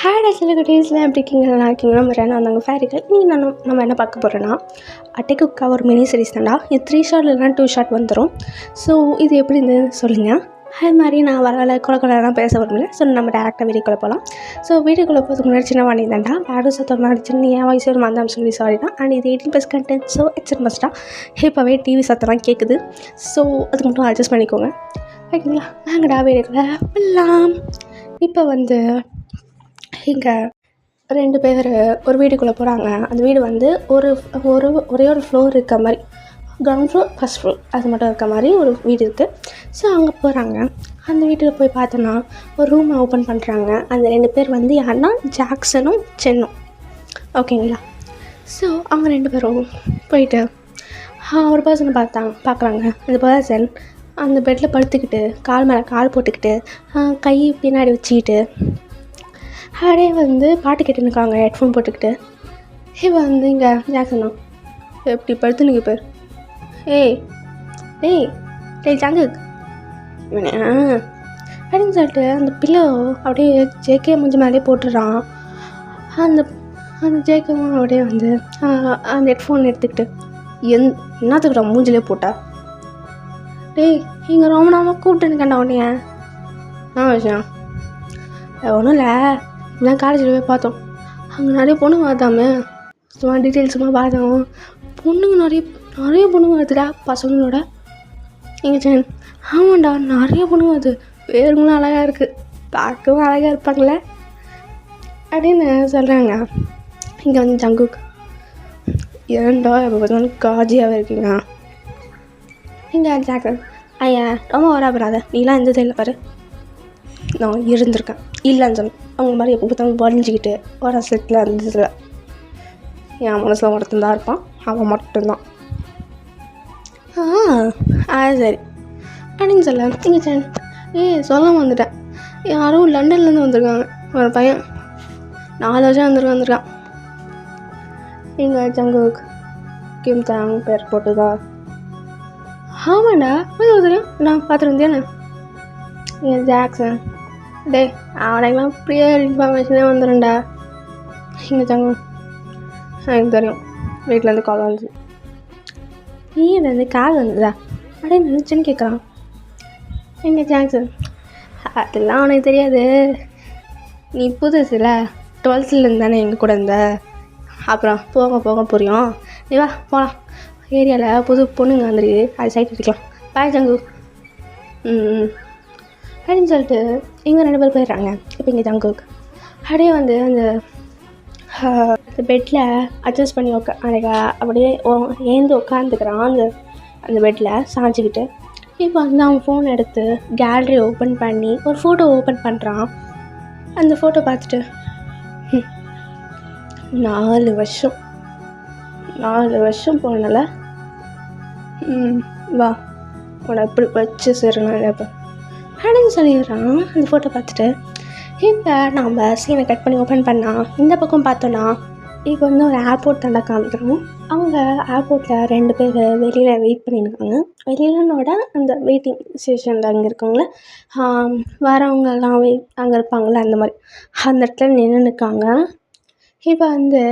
Had actually குட்டீஸ்லாம் எப்படி இருக்கீங்க? நல்லா இருக்கீங்களா? நான் நாங்கள் ஃபேரிகள் நீ நம்ம என்ன பார்க்க போகிறோன்னா அட்டைக்குக்கா ஒரு மினி சீரிஸ் தான்டா. இது 3 ஷார்ட் இல்லைனா 2 ஷார்ட் வந்துடும். ஸோ இது எப்படி இருந்ததுன்னு சொல்லுங்கள். அது மாதிரி நான் வர குழந்தைலாம் பேச விரும்பல. ஸோ நம்ம டேரெக்டாக வீடியோக்குள்ளே போகலாம். ஸோ வீடியோக்குள்ளே போகிறதுக்கு முன்னாடி சின்ன வாணி தான்டா. பேடு சத்தம் அடிச்சு நீ என் வயசு ஒரு மந்தாம் சொல்லி சாரி தான். அண்ட் இது 18+ கண்டென்ட். ஸோ இட்ஸ் மஸ்ட்டாக இப்போவே டிவி சத்தம்லாம் கேட்குது. ஸோ அது மட்டும் அட்ஜஸ்ட் பண்ணிக்கோங்க. ஓகேங்களா? நாங்கடா வீடியோக்குள்ளே போகலாம். இப்போ வந்து இங்கே 2 பேர் ஒரு வீட்டுக்குள்ளே போகிறாங்க. அந்த வீடு வந்து ஒரே ஒரு ஃப்ளோர் இருக்க மாதிரி, கிரவுண்ட் ஃப்ளோர் ஃபஸ்ட் ஃப்ளோர் அது மட்டும் இருக்க மாதிரி ஒரு வீடு இருக்குது. ஸோ அங்கே போகிறாங்க. அந்த வீட்டில் போய் பார்த்தோன்னா ஒரு ரூமை ஓப்பன் பண்ணுறாங்க. அந்த 2 பேர் வந்து யாருன்னா ஜாக்சனும் சென்னும். ஓகேங்களா? ஸோ அவங்க 2 பேரும் போயிட்டு ஒரு பர்சனை பார்க்குறாங்க. அந்த பர்சன் அந்த பெட்டில் படுத்துக்கிட்டு கால் மேலே கால் போட்டுக்கிட்டு கை பின்னாடி வச்சுக்கிட்டு அப்படியே வந்து பாட்டு கேட்டுருக்காங்க ஹெட்ஃபோன் போட்டுக்கிட்டு. இப்போ வந்து இங்கே ஜாக்சனா எப்படி படுத்துனுக்கு பேர் ஏய் ஜாங்கு அப்படின்னு சொல்லிட்டு அந்த பில்லோ அப்படியே ஜேகே மூஞ்சி மேலே போட்டுடுறான். அந்த ஜேகேவும் அப்படியே வந்து அந்த ஹெட்ஃபோன் எடுத்துக்கிட்டு என்னத்துக்குடா மூஞ்சிலே போட்டா? டேய் இங்கே ரொம்ப நாளாக கூப்பிட்டுருக்கேன்டா உன்னைய. விஷயம் ஒன்றும் இல்லை, இப்படிலாம் காலேஜில் போய் பார்த்தோம். அங்கே நிறைய பொண்ணுங்க பார்த்தாமே, சும்மா டீட்டெயில்ஸ் சும்மா பார்த்தோம். பொண்ணுங்க நிறைய பொண்ணுங்க வருதுடா பசங்களோட. இங்கே சேன் ஆமாண்டா நிறைய பொண்ணுங்க வருது. பேருங்களும் அழகாக இருக்குது, பார்க்கவும் அழகாக இருப்பாங்களே அப்படின்னு சொல்கிறாங்க. இங்கே வந்து ஜங்குக் ஏன்டா எப்போ பார்த்தாலும் காஜியாகவே இருக்கீங்க. இங்கே ஜாக்கன் ஐயா ரொம்ப வராபடாத, நீலாம் எந்த தையில் பாரு நான் இருந்திருக்கேன் இல்லைன்னு சொன்னேன். அவங்க மாதிரி எப்போ பார்த்தாலும் வலிஞ்சிக்கிட்டு ஒரு செட்டில் இருந்ததில்ல. என் மனசில் ஒருத்தன் தான் இருப்பான், அவன் மட்டும்தான். அது சரி அப்படின்னு சொல்ல இங்கே சொல்ல வந்துட்டேன். யாரும் லண்டன்லேருந்து வந்திருக்காங்க. ஒரு பையன் 4 வருஷம் வந்திருக்கான். இங்கே ஜங்குக் கிம் தாங் பேர் போட்டுதா? ஆமாண்டா தெரியும், நான் பார்த்துருந்தேன்னு. என் ஜாக்சன் டே அவனைக்கெல்லாம் ப்ரியர் இன்ஃபர்மேஷனே வந்துடும்டா. இங்கே தங்க எனக்கு தெரியும், வீட்டிலேருந்து கால் வந்துச்சு. வந்து கால் வந்ததா அப்படின்னு நினச்சேன்னு கேட்குறான். எங்கள் ஜாக்சன் அதெல்லாம் அவனுக்கு தெரியாது, நீ புதுசுல 12th தானே எங்கள் கூட இருந்த, அப்புறம் போக புரியும். நீ வா போகலாம், ஏரியாவில் புது பொண்ணுங்க வந்துருக்கு, அது சைட் அடிக்கலாம். பாய் ஜங்கு அப்படின்னு சொல்லிட்டு இங்கே 2 பேர் போயிடுறாங்க. இப்போ இங்கே ஜங்குக் அப்படியே வந்து அந்த பெட்டில் அட்ஜஸ்ட் பண்ணி அப்படியே ஏந்து உட்காந்துக்கிறான் அந்த பெட்டில் சாஞ்சிக்கிட்டு. இப்போ வந்து அவன் ஃபோன் எடுத்து கேலரி ஓப்பன் பண்ணி ஒரு ஃபோட்டோ ஓப்பன் பண்ணுறான். அந்த ஃபோட்டோ பார்த்துட்டு 4 வருஷம் போனால வா உன்னை எப்படி வச்சு சேரணும் இப்போ அப்படின்னு சொல்லிடுறான். அந்த ஃபோட்டோ பார்த்துட்டு இப்போ நம்ம சீனை கட் பண்ணி ஓப்பன் பண்ணால் இந்த பக்கம் பார்த்தோன்னா இப்போ வந்து ஒரு ஏர்போர்ட் தாண்டா காமிக்கிறோம். அவங்க ஏர்போர்ட்டில் 2 பேர் வெளியில் வெயிட் பண்ணியிருக்காங்க. வெளியிலனோட அந்த வெயிட்டிங் ஸ்டேஷனில் அங்கே இருக்கவங்கள வரவங்கெல்லாம் அங்கே இருப்பாங்களே அந்த மாதிரி அந்த இடத்துல நின்றுருக்காங்க. இப்போ வந்து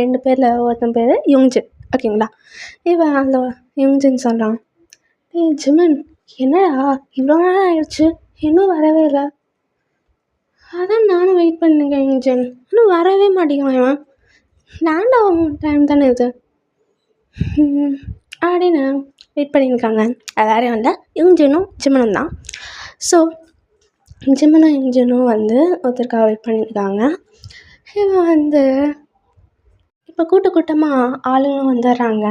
2 பேரில் ஒருத்தன் பேர் யுங்ஜின். ஓகேங்களா? இப்போ அந்த யுங்ஜின் சொல்கிறான், ஏய் ஜிமன் என்னடா இவ்வளோ நேரம் ஆயிடுச்சு இன்னும் வரவே இல்லை. அதான் நானும் வெயிட் பண்ணிருக்கேன் யுங்ஜின், இன்னும் வரவே மாட்டேங்கிறான். இவன் லேண்ட் ஆகும் டைம் தானே இது அப்படின்னு வெயிட் பண்ணியிருக்காங்க. அது வேறு வந்து யுங்ஜினும் ஜிமனும் தான். ஸோ ஜிமனும் யுங்ஜினும் வந்து ஒருத்தருக்காக வெயிட் பண்ணியிருக்காங்க. இவன் வந்து இப்போ கூட்டமாக ஆளுங்களும் வந்துடுறாங்க.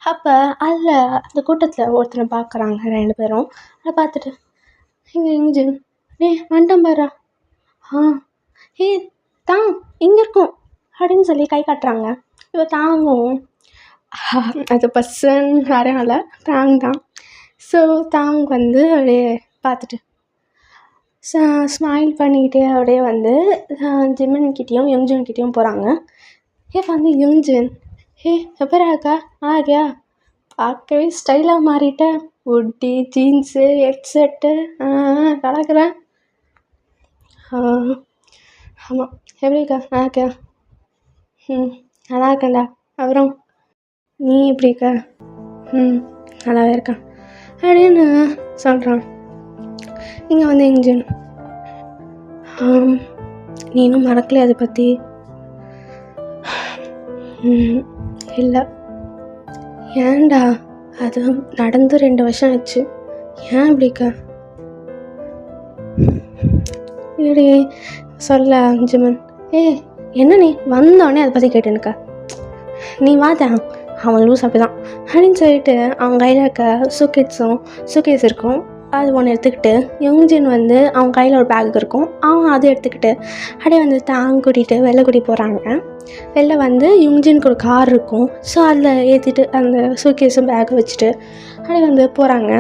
அப்போ அதில் அந்த கூட்டத்தில் ஒருத்தனை பார்க்குறாங்க 2 பேரும். அதை பார்த்துட்டு இங்கே யுங்ஜின் வந்துட்டேன் பாரா, தான் இங்கே இருக்கும் அப்படின்னு சொல்லி கை காட்டுறாங்க. இப்போ தாங்கும் அது பர்சன் யாரும் இல்லை, தாங் தான். ஸோ தாங் வந்து அப்படியே பார்த்துட்டு ஸ்மைல் பண்ணிக்கிட்டே அப்படியே வந்து ஜிமன்கிட்டேயும் யுங்ஜின்கிட்டேயும் போகிறாங்க. இப்போ வந்து யுங்ஜின் எப்பரா இருக்கா ஆகியா பார்க்கவே ஸ்டைலாக மாறிட்டேன், உட்டி ஜீன்ஸு ஹெட்செட்டு கலக்கிறேன் ஆமாம். எப்படி இருக்க? நல்லா இருக்கியா? ம். நல்லா இருக்கேன்டா. அப்புறம் நீ எப்படி இருக்க? ம். நல்லாவே இருக்கேன் அப்படின்னு சொல்கிறான். இங்கே வந்து இன்ஜின், நீ இன்னும் மறக்கலையே அதை பற்றி? இல்லை. ஏன்டா? அது நடந்து 2 வருஷம் ஆச்சு. ஏன் இப்படி இருக்க? இல்லடி சொல்ல ஜிமன். என்ன நீ வந்தோடனே அதை பற்றி கேட்டுனுக்க? நீ வாதான் அவன் லூஸ் அப்படி தான் அப்படின்னு சொல்லிட்டு அவன் கையில் இருக்க சூக்கேஸ் இருக்கும். அது ஒன்று எடுத்துக்கிட்டு யுங்ஜின் வந்து அவன் கையில் ஒரு பேக் இருக்கும், அவன் அதை எடுத்துக்கிட்டு அப்படியே வந்து கூட்டிகிட்டு வெளில கூட்டிகிட்டு போகிறாங்க. வெளில வந்து யுங்ஜினுக்கு ஒரு கார் இருக்கும். ஸோ அதில் ஏற்றிட்டு அந்த சூக்கேஸும் பேக்கை வச்சுட்டு அப்படியே வந்து போகிறாங்க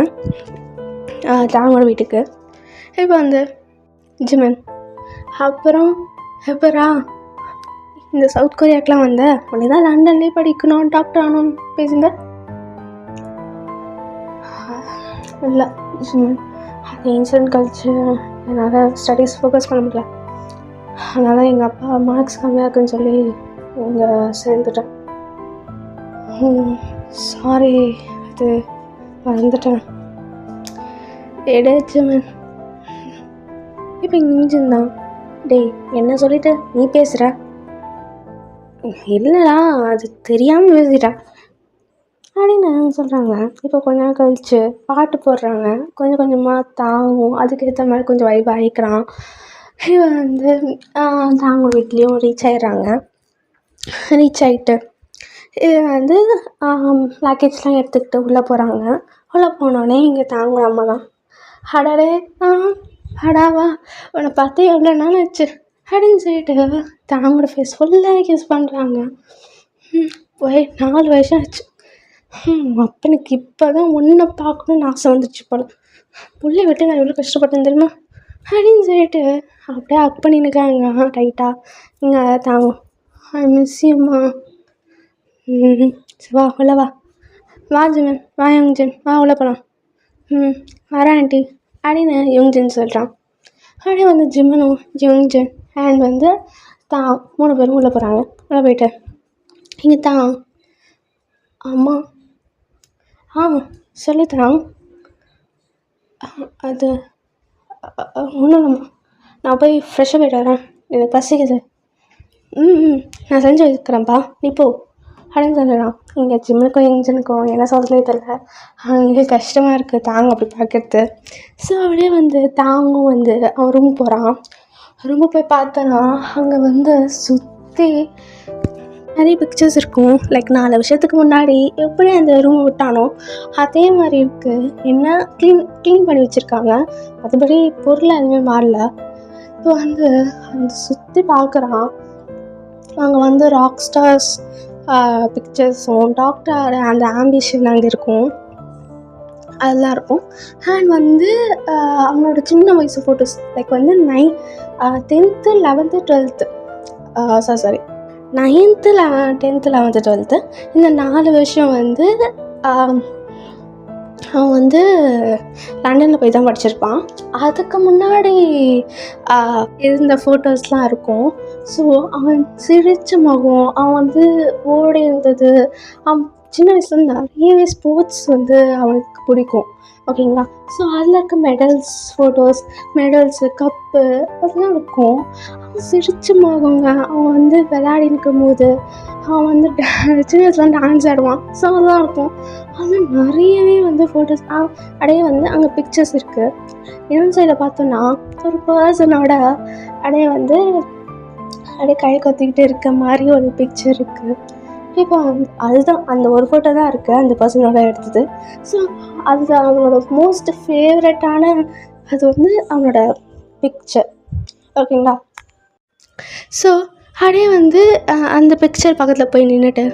தாங்கோட வீட்டுக்கு. இப்போ வந்து ஜிமன், அப்புறம் எப்பரா இந்த சவுத் கொரியாக்கெலாம் வந்த உடனே தான் லண்டன்லேயே படிக்கணும், டாக்டர் ஆகணும்னு பேசுங்க? இல்லை ஜிமன், அது இன்சிடென்ட் கழிச்சு என்னால் ஸ்டடீஸ் ஃபோக்கஸ் பண்ண முடியல. அதனால் எங்கள் அப்பா மார்க்ஸ் கம்மியாக இருக்குன்னு சொல்லி இங்கே சேர்ந்துட்டேன். சாரி, அது வந்துட்டேன். ஜிமன் இப்போ இன்ஜின் தான். டேய் என்ன சொல்லிட்டு நீ பேசுகிற? இல்லைடா, அது தெரியாமல் பேசிட்டேன் அப்படின்னு சொல்கிறாங்க. இப்போ கொஞ்ச நாள் கழிச்சு பாட்டு போடுறாங்க. கொஞ்சம் கொஞ்சமாக தாங்கும் அதுக்கேற்ற மாதிரி கொஞ்சம் வைப் ஆகிக்கிறான். இவன் வந்து தாங்க வீட்லேயும் ரீச் ஆகிடுறாங்க. ரீச் ஆகிட்டு இது வந்து பேக்கேஜ்லாம் எடுத்துக்கிட்டு உள்ளே போகிறாங்க. உள்ளே போனோடனே இங்கே தாங்க அம்மா தான், அடடே அடாவா உன்னை பார்த்து எவ்வளோ நாள் ஆச்சு அப்படின்னு சொல்லிட்டு தாங்களோட ஃபேஸ் ஃபுல்லாக கிஸ் பண்ணுறாங்க. போய் 4 வருஷம் ஆச்சு. அப்பனுக்கு இப்போ தான் உன்னை பார்க்கணுன்னு ஆசை வந்துச்சு போல. புள்ளை விட்டு நான் எவ்வளோ கஷ்டப்பட்டேன் தெரியுமா அப்படின்னு சொல்லிட்டு அப்படியே அக் பண்ணினுக்காங்க டைட்டாக. இங்கே தாங்க ஐ மிஸ் யூம்மா. வா உள்ள வா ஜிமன், வா யுங்ஜின், வா உள்ள போகலாம். வரேன் ஆண்டி அப்படின்னு யுங்ஜின் சொல்கிறான். அப்படியே வந்து ஜிமனும் யுங்ஜின் அண்ட் வந்து 3 பேரும் உள்ளே போகிறாங்க. உள்ளே போயிட்டு இங்கே அம்மா சொல்லித்தரான். அது ஒன்றும் இல்லைம்மா, நான் போய் ஃப்ரெஷ்ஷாக போய்ட்டு வரேன், எனக்கு பசிக்குது. நான் செஞ்சு வைக்கிறேன்ப்பா, நீ போ அப்படின்னு சொல்லிடுறான். இங்கே ஜிம்முக்கும் இன்ஜினுக்கும் என்ன சொல்கிறதே தெரியல. அங்கே கஷ்டமாக இருக்குது தாங்க அப்படி பார்க்கறது. ஸோ அப்படியே வந்து தாங்கும் வந்து அவன் ரூம் போகிறான். ரூமை போய் பார்த்தோன்னா அங்கே வந்து சுற்றி நிறைய பிக்சர்ஸ் இருக்கும். லைக் 4 வருஷத்துக்கு முன்னாடி எப்படி அந்த ரூமை விட்டானோ அதே மாதிரி இருக்குது. என்ன க்ளீன் பண்ணி வச்சுருக்காங்க, மற்றபடி பொருள் எதுவுமே மாறல. இப்போ வந்து அந்த சுற்றி பார்க்குறான். அங்கே வந்து ராக் ஸ்டார்ஸ் பிக்சர்ஸும் டாக்டர் அந்த ஆம்பிஷன் அங்கே இருக்கும், அதெல்லாம் இருக்கும். அண்ட் வந்து அவனோட சின்ன வயசு ஃபோட்டோஸ் லைக் வந்து 10th 11th 12th 9th 10th 11th 12th இந்த 4 வருஷம் வந்து அவன் வந்து லண்டனில் போய் தான் படிச்சிருப்பான். அதுக்கு முன்னாடி இருந்த ஃபோட்டோஸ்லாம் இருக்கும். ஸோ அவன் சிரிச்ச முகம், அவன் வந்து ஓடி இருந்தது, அவன் சின்ன வயசுல நிறையவே ஸ்போர்ட்ஸ் வந்து அவனுக்கு பிடிக்கும். ஓகேங்களா? ஸோ அதில் இருக்க மெடல்ஸு கப்பு அதெல்லாம் இருக்கும். அவன் சிரிச்ச முகங்க, அவன் வந்து விளையாடி நிற்கும் போது அவன் வந்து சின்ன வயசுலாம் டான்ஸ் ஆடுவான். ஸோ அதெல்லாம் இருக்கும். அதெல்லாம் நிறையவே வந்து ஃபோட்டோஸ் அப்படியே வந்து அங்கே பிக்சர்ஸ் இருக்குது. இன்னொன்று சைடில் பார்த்தோன்னா ஒரு பர்சனோட அப்படியே வந்து அப்படியே கை கொத்திக்கிட்டு இருக்க மாதிரி ஒரு பிக்சர் இருக்குது. இப்போ அதுதான் அந்த ஒரு ஃபோட்டோ தான் இருக்குது அந்த பர்சனோட எடுத்தது. ஸோ அதுதான் அவனோட மோஸ்ட் ஃபேவரட்டான அது வந்து அவனோட பிக்சர். ஓகேங்களா? ஸோ அப்படியே வந்து அந்த பிக்சர் பக்கத்தில் போய் நின்றுட்டு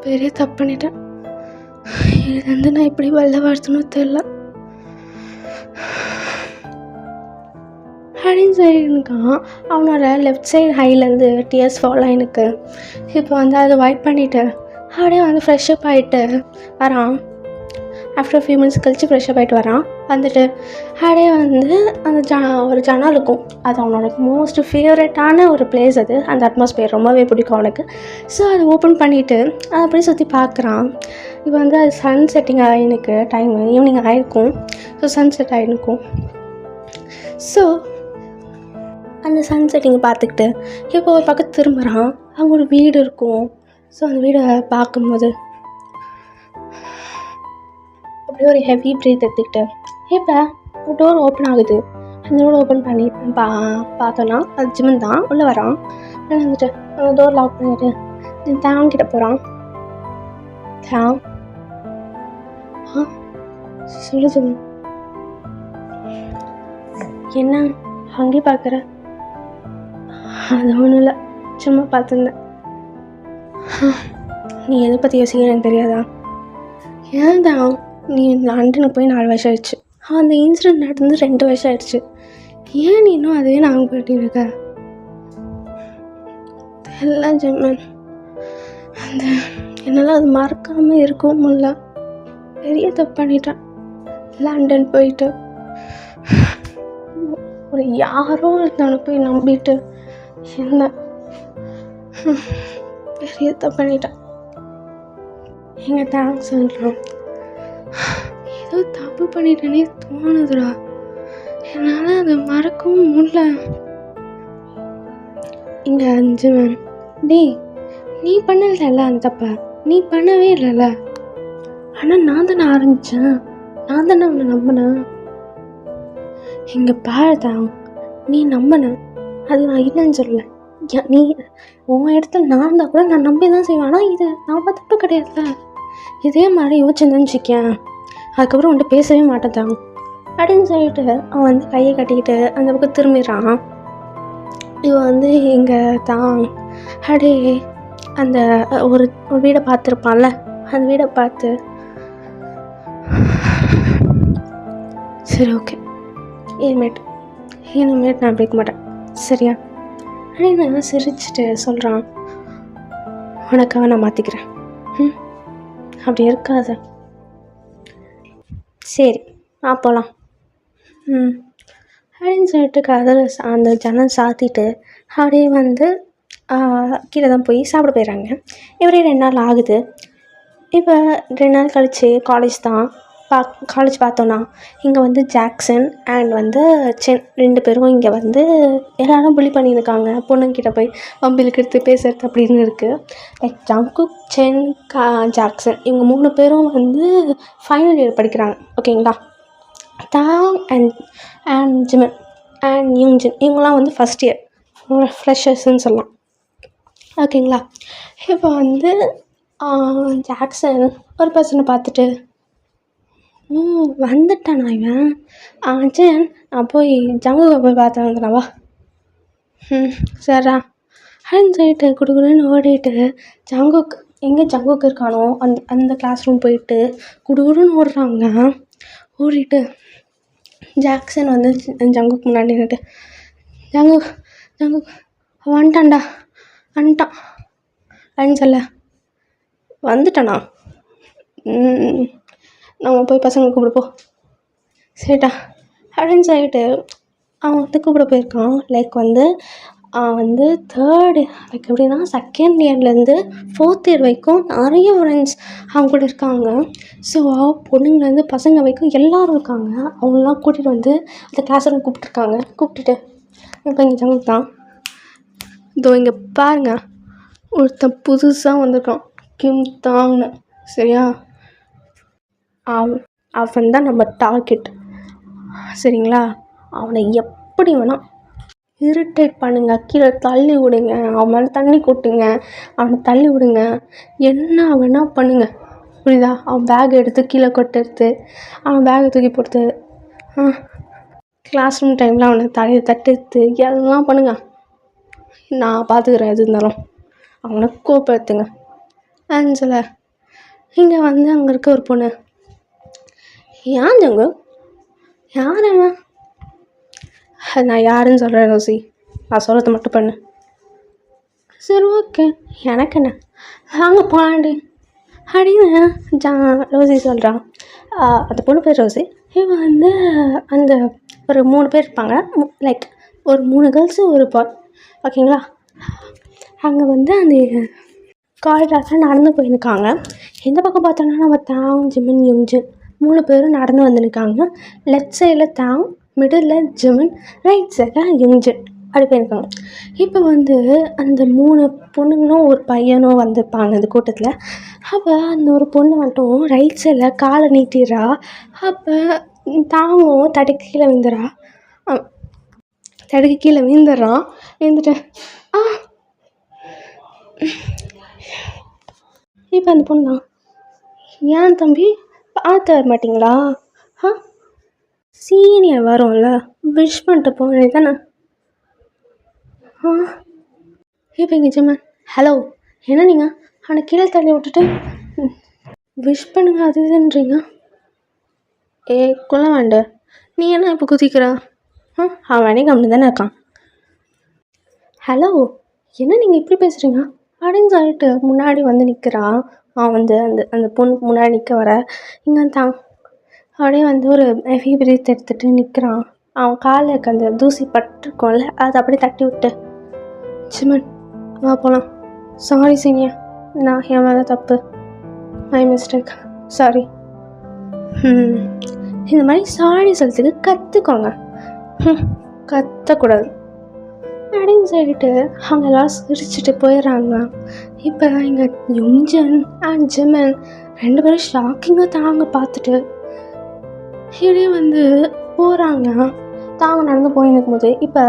பெரிய தப்பு பண்ணிட்டேன், இது வந்து நான் இப்படி வெள்ள வருத்தணும் தெரில அப்படின்னு சொல்லியிருக்கான். அவனோட லெஃப்ட் சைடு ஹைலேருந்து டியர்ஸ் ஃபால் ஆகினுக்கு. இப்போ வந்து அதை வைப் பண்ணிவிட்டு அப்படியே வந்து ஃப்ரெஷ்அப் ஆகிட்டு வரான். ஆஃப்டர் ஃபியூ மினிட்ஸ் கழித்து ஃப்ரெஷ்ஷப் ஆகிட்டு வரான். வந்துட்டு அப்படியே வந்து அந்த ஒரு ஜன்னல் இருக்கும். அது அவனோட மோஸ்ட் ஃபேவரட்டான ஒரு பிளேஸ் அது. அந்த அட்மாஸ்பியர் ரொம்பவே பிடிக்கும் அவனுக்கு. ஸோ அதை ஓப்பன் பண்ணிவிட்டு அதை அப்படியே சுற்றி பார்க்குறான். இப்போ வந்து அது சன் செட்டிங் ஆகினுக்கு டைமு ஈவினிங் ஆகிருக்கும். ஸோ சன் செட் ஆகிருக்கும். ஸோ அந்த சன் செட்டிங்கை பார்த்துக்கிட்டு இப்போ ஒரு பக்கம் திரும்புகிறான். அங்கே ஒரு வீடு இருக்கும். ஸோ அந்த வீடை பார்க்கும்போது அப்படியே ஒரு ஹெவி ப்ரீத் எடுத்துக்கிட்டு இப்போ டோர் ஓப்பன் ஆகுது. அந்த டோர் ஓப்பன் பண்ணி பார்த்தோன்னா அது ஜிமன் தான். உள்ளே வரான். வந்துட்டு அந்த டோர் லாக் பண்ணிவிட்டு தேவன்கிட்ட போகிறான். தேவ் சொல்லு ஜிமன், என்ன அங்கே பார்க்குற? அது ஒன்றும் இல்லை, சும்மா பார்த்துருந்தேன். நீ எதை பற்றி யோசிக்க எனக்கு தெரியாதா? ஏன் தான் நீ லண்டனுக்கு போய் 4 வருஷம் ஆயிடுச்சு. அந்த இன்சிடெண்ட் நடந்து 2 வருஷம் ஆயிடுச்சு. ஏன் நீ இன்னும் அதுவே நாங்கள் போயிட்டு இருக்க? எல்லாம் ஜெம்மன், அந்த என்னால் அது மறக்காமல் இருக்கவும் முடியல. பெரிய தப்பு பண்ணிட்டேன். லண்டன் போயிட்டு ஒரு யாரோ ஒருத்தவனை போய் நம்பிட்டு என்ன பெரிய தப்பு பண்ணிட்டேன். எங்கள் தேங்க்ஸ் சொல்கிறோம். ஏதோ தப்பு பண்ணிட்டேனே தோணுதுடா. என்னால் அதை மறக்கவும் முடியல. இங்கே 5 மேன் டேய், நீ பண்ணல அந்த தப்பை, நீ பண்ணவே இல்லைல்ல. ஆனால் நான் தானே ஆரம்பித்தேன், நான் தானே அவனை நம்பினேன். இங்கே பாருதான், நீ நம்பின, அது நான் இல்லைன்னு சொல்லலை. நீ உன் இடத்துல நான் இருந்தால் கூட நான் நம்பி தான் செய்வேன். ஆனால் இது நம்ம தப்பு கிடையாதுல்ல. இதே மாதிரி யோசிச்சுருந்தேன்னு வச்சுக்கேன், அதுக்கப்புறம் உன்ட்டு பேசவே மாட்டேன் அப்படின்னு சொல்லிட்டு அவன் வந்து கையை கட்டிக்கிட்டு அந்த பக்கம் திரும்பிடுறான். இவன் வந்து இங்கே தான் அப்படியே அந்த ஒரு வீடை பார்த்துருப்பான்ல, அந்த வீடை பார்த்து சரி ஓகே இனிமேட்டு நான் பிடிக்க மாட்டேன் சரியா அப்படின்னு சிரிச்சுட்டு சொல்கிறான். உனக்காக நான் மாற்றிக்கிறேன், அப்படி இருக்காத, சரி போகலாம் அப்படின்னு சொல்லிட்டு கதவை அந்த ஜன்னல் சாத்திட்டு அப்படியே வந்து கீழே தான் போய் சாப்பிட போயிடுறாங்க. இப்படி 2 நாள் ஆகுது. இப்போ 2 நாள் கழித்து காலேஜ் பார்த்தோன்னா இங்கே வந்து ஜாக்சன் அண்ட் வந்து சென் 2 பேரும் இங்கே வந்து எல்லோரும் புள்ளி பண்ணியிருக்காங்க. பொண்ணுங்கிட்ட போய் வம்பிலுக்கு எடுத்து பேசுறது அப்படின்னு இருக்குது. லைக் ஜங்குக், சென், ஜாக்சன் இவங்க 3 பேரும் வந்து ஃபைனல் இயர் படிக்கிறாங்க. ஓகேங்களா. தாங் அண்ட் ஜிமன் அண்ட் யூங்ஜின் இவங்களாம் வந்து ஃபஸ்ட் இயர் ஃப்ரெஷர்ஸ்ன்னு சொல்லலாம். ஓகேங்களா. இப்போ வந்து ஜாக்சன் ஒரு பர்சனை பார்த்துட்டு வந்துட்டானா இவன், சரி நான் போய் ஜங்குக்கை போய் பார்த்து வந்துடவா, சரிடா அப்படின்னு சொல்லிட்டு குடுகுடுன்னு ஓடிட்டு எங்கே ஜங்குக்கு இருக்கானோ அந்த கிளாஸ் ரூம் போயிட்டு குடுகுடுன்னு ஓடுறாங்க. ஓடிட்டு ஜாக்சன் வந்து ஜங்குக்கு முன்னாடி நின்றுட்டு ஜங்குக் வந்துட்டான் அப்படின்னு சொல்ல, வந்துட்டானா, நம்ம போய் பசங்களை கூப்பிடுப்போம் சரிட்டா அப்படின்னு சொல்லிட்டு அவன் வந்து கூப்பிட போயிருக்கான். லைக் வந்து வந்து தேர்டு லைக் எப்படின்னா செகண்ட் இயர்லேருந்து 4th இயர் வரைக்கும் நிறைய ஃப்ரெண்ட்ஸ் அவங்க கூட இருக்காங்க. ஸோ பொண்ணுங்கலேருந்து பசங்க வரைக்கும் எல்லோரும் இருக்காங்க. அவங்களெலாம் கூட்டிகிட்டு வந்து அந்த கிளாஸ் ரூம் கூப்பிட்டுட்டு இப்போ இங்கே ஜங்குக் தான் இதோ இங்கே பாருங்கள், ஒருத்தன் புதுசாக வந்திருக்கான் கிம் தாங்னு சரியா. அவன் தான் நம்ம டார்கெட் சரிங்களா. அவனை எப்படி வேணால் இரிட்டேட் பண்ணுங்க, கீழே தள்ளி விடுங்க, அவன் மேலே தண்ணி கொட்டுங்க, அவனை தள்ளி விடுங்க, என்ன வேணால் பண்ணுங்க புரியுதா. அவன் பேக் எடுத்து கீழே கொட்டெடுத்து அவன் பேக்கை தூக்கி போட்டு கிளாஸ் ரூம் டைமில் அவனை தலையை தட்டெடுத்து எல்லாம் பண்ணுங்க, நான் பார்த்துக்கிறேன். எது இருந்தாலும் அவனை கோப்படுத்துங்க அப்படின்னு சொல்ல, இங்கே வந்து அங்கே இருக்க ஒரு பொண்ணு, ஏன் ஜங்கு யார் அவன், நான் யாருன்னு சொல்கிறேன் ரோசி, நான் சொல்கிறத மட்டும் பண்ணு. சரி ஓகே எனக்கு என்ன, வாங்க போகலாண்டி அப்படின்னு ரோசி சொல்கிறான். அந்த பொண்ணு பேர் ரோசி. இவன் வந்து அந்த ஒரு 3 பேர் இருப்பாங்க. லைக் ஒரு 3 கேர்ள்ஸு ஒரு பாய், ஓகேங்களா. அங்கே வந்து அந்த காரிடாரில் நடந்து போயிருக்காங்க. எந்த பக்கம் பார்த்தோன்னா நம்ம தாங், ஜிமின், யுங்ஜின் 3 பேரும் நடந்து வந்துருக்காங்க. லெஃப்ட் சைடில் தாங், மிடில் ஜிமின், ரைட் சைடில் யுங்ஜின் அப்படி போயிருக்காங்க. இப்போ வந்து அந்த 3 பொண்ணுங்களும் ஒரு பையனும் வந்திருப்பாங்க அந்த கூட்டத்தில். அப்போ அந்த ஒரு பொண்ணு மட்டும் ரைட் சைடில் காலை நீட்டிடுறா. அப்போ தாங்கும் தடுக்கி கீழே விழுந்துடுறான். விழுந்துட்டு இப்போ அந்த பொண்ணு தான், ஏன் தம்பி பார்த்து வர மாட்டிங்களா? சீனியர் வரும்ல, விஷ் பண்ணிட்டு போனே தானே. இப்போ இங்கே ஜிம்மன், ஹலோ என்ன நீங்கள் அவனை கீழே தள்ளி விட்டுட்டு விஷ் பண்ணுங்க அது இதுன்றீங்க. கொல்ல வேண்ட, நீ என்ன இப்போ குதிக்கிறா? அவனே கம்மி தானே இருக்கான். ஹலோ என்ன நீங்கள் இப்படி பேசுகிறீங்க அப்படின்னு சொல்லிட்டு முன்னாடி வந்து நிற்கிறான். அவன் வந்து அந்த பொண்ணு முன்னாடி நிற்க வர இங்கே தான் அப்படியே வந்து ஒரு ஹெவி பிரீத் எடுத்துகிட்டு நிற்கிறான். அவன் காலில் இருக்க அந்த தூசி பட்டிருக்கோம்ல, அதை அப்படியே தட்டி விட்டு, ஜிமன் வா போகலாம். சாரி சீனியர், நான் என் மேலே தப்பு, மை மிஸ்டேக், சாரி. இந்த மாதிரி சாரி சொல்கிறதுக்கு கற்றுக்கோங்க, கற்றக்கூடாது அப்படின்னு சொல்லிட்டு அவங்க எல்லாம் சிரிச்சுட்டு போயிடுறாங்க. இப்போ இங்கே யுங்ஜன் அண்ட் ஜிமன் 2 பேரும் ஷாக்கிங்காக தாங்க பார்த்துட்டு இப்படியே வந்து போகிறாங்க. தாங்க நடந்து போயிருக்கும் போது இப்போ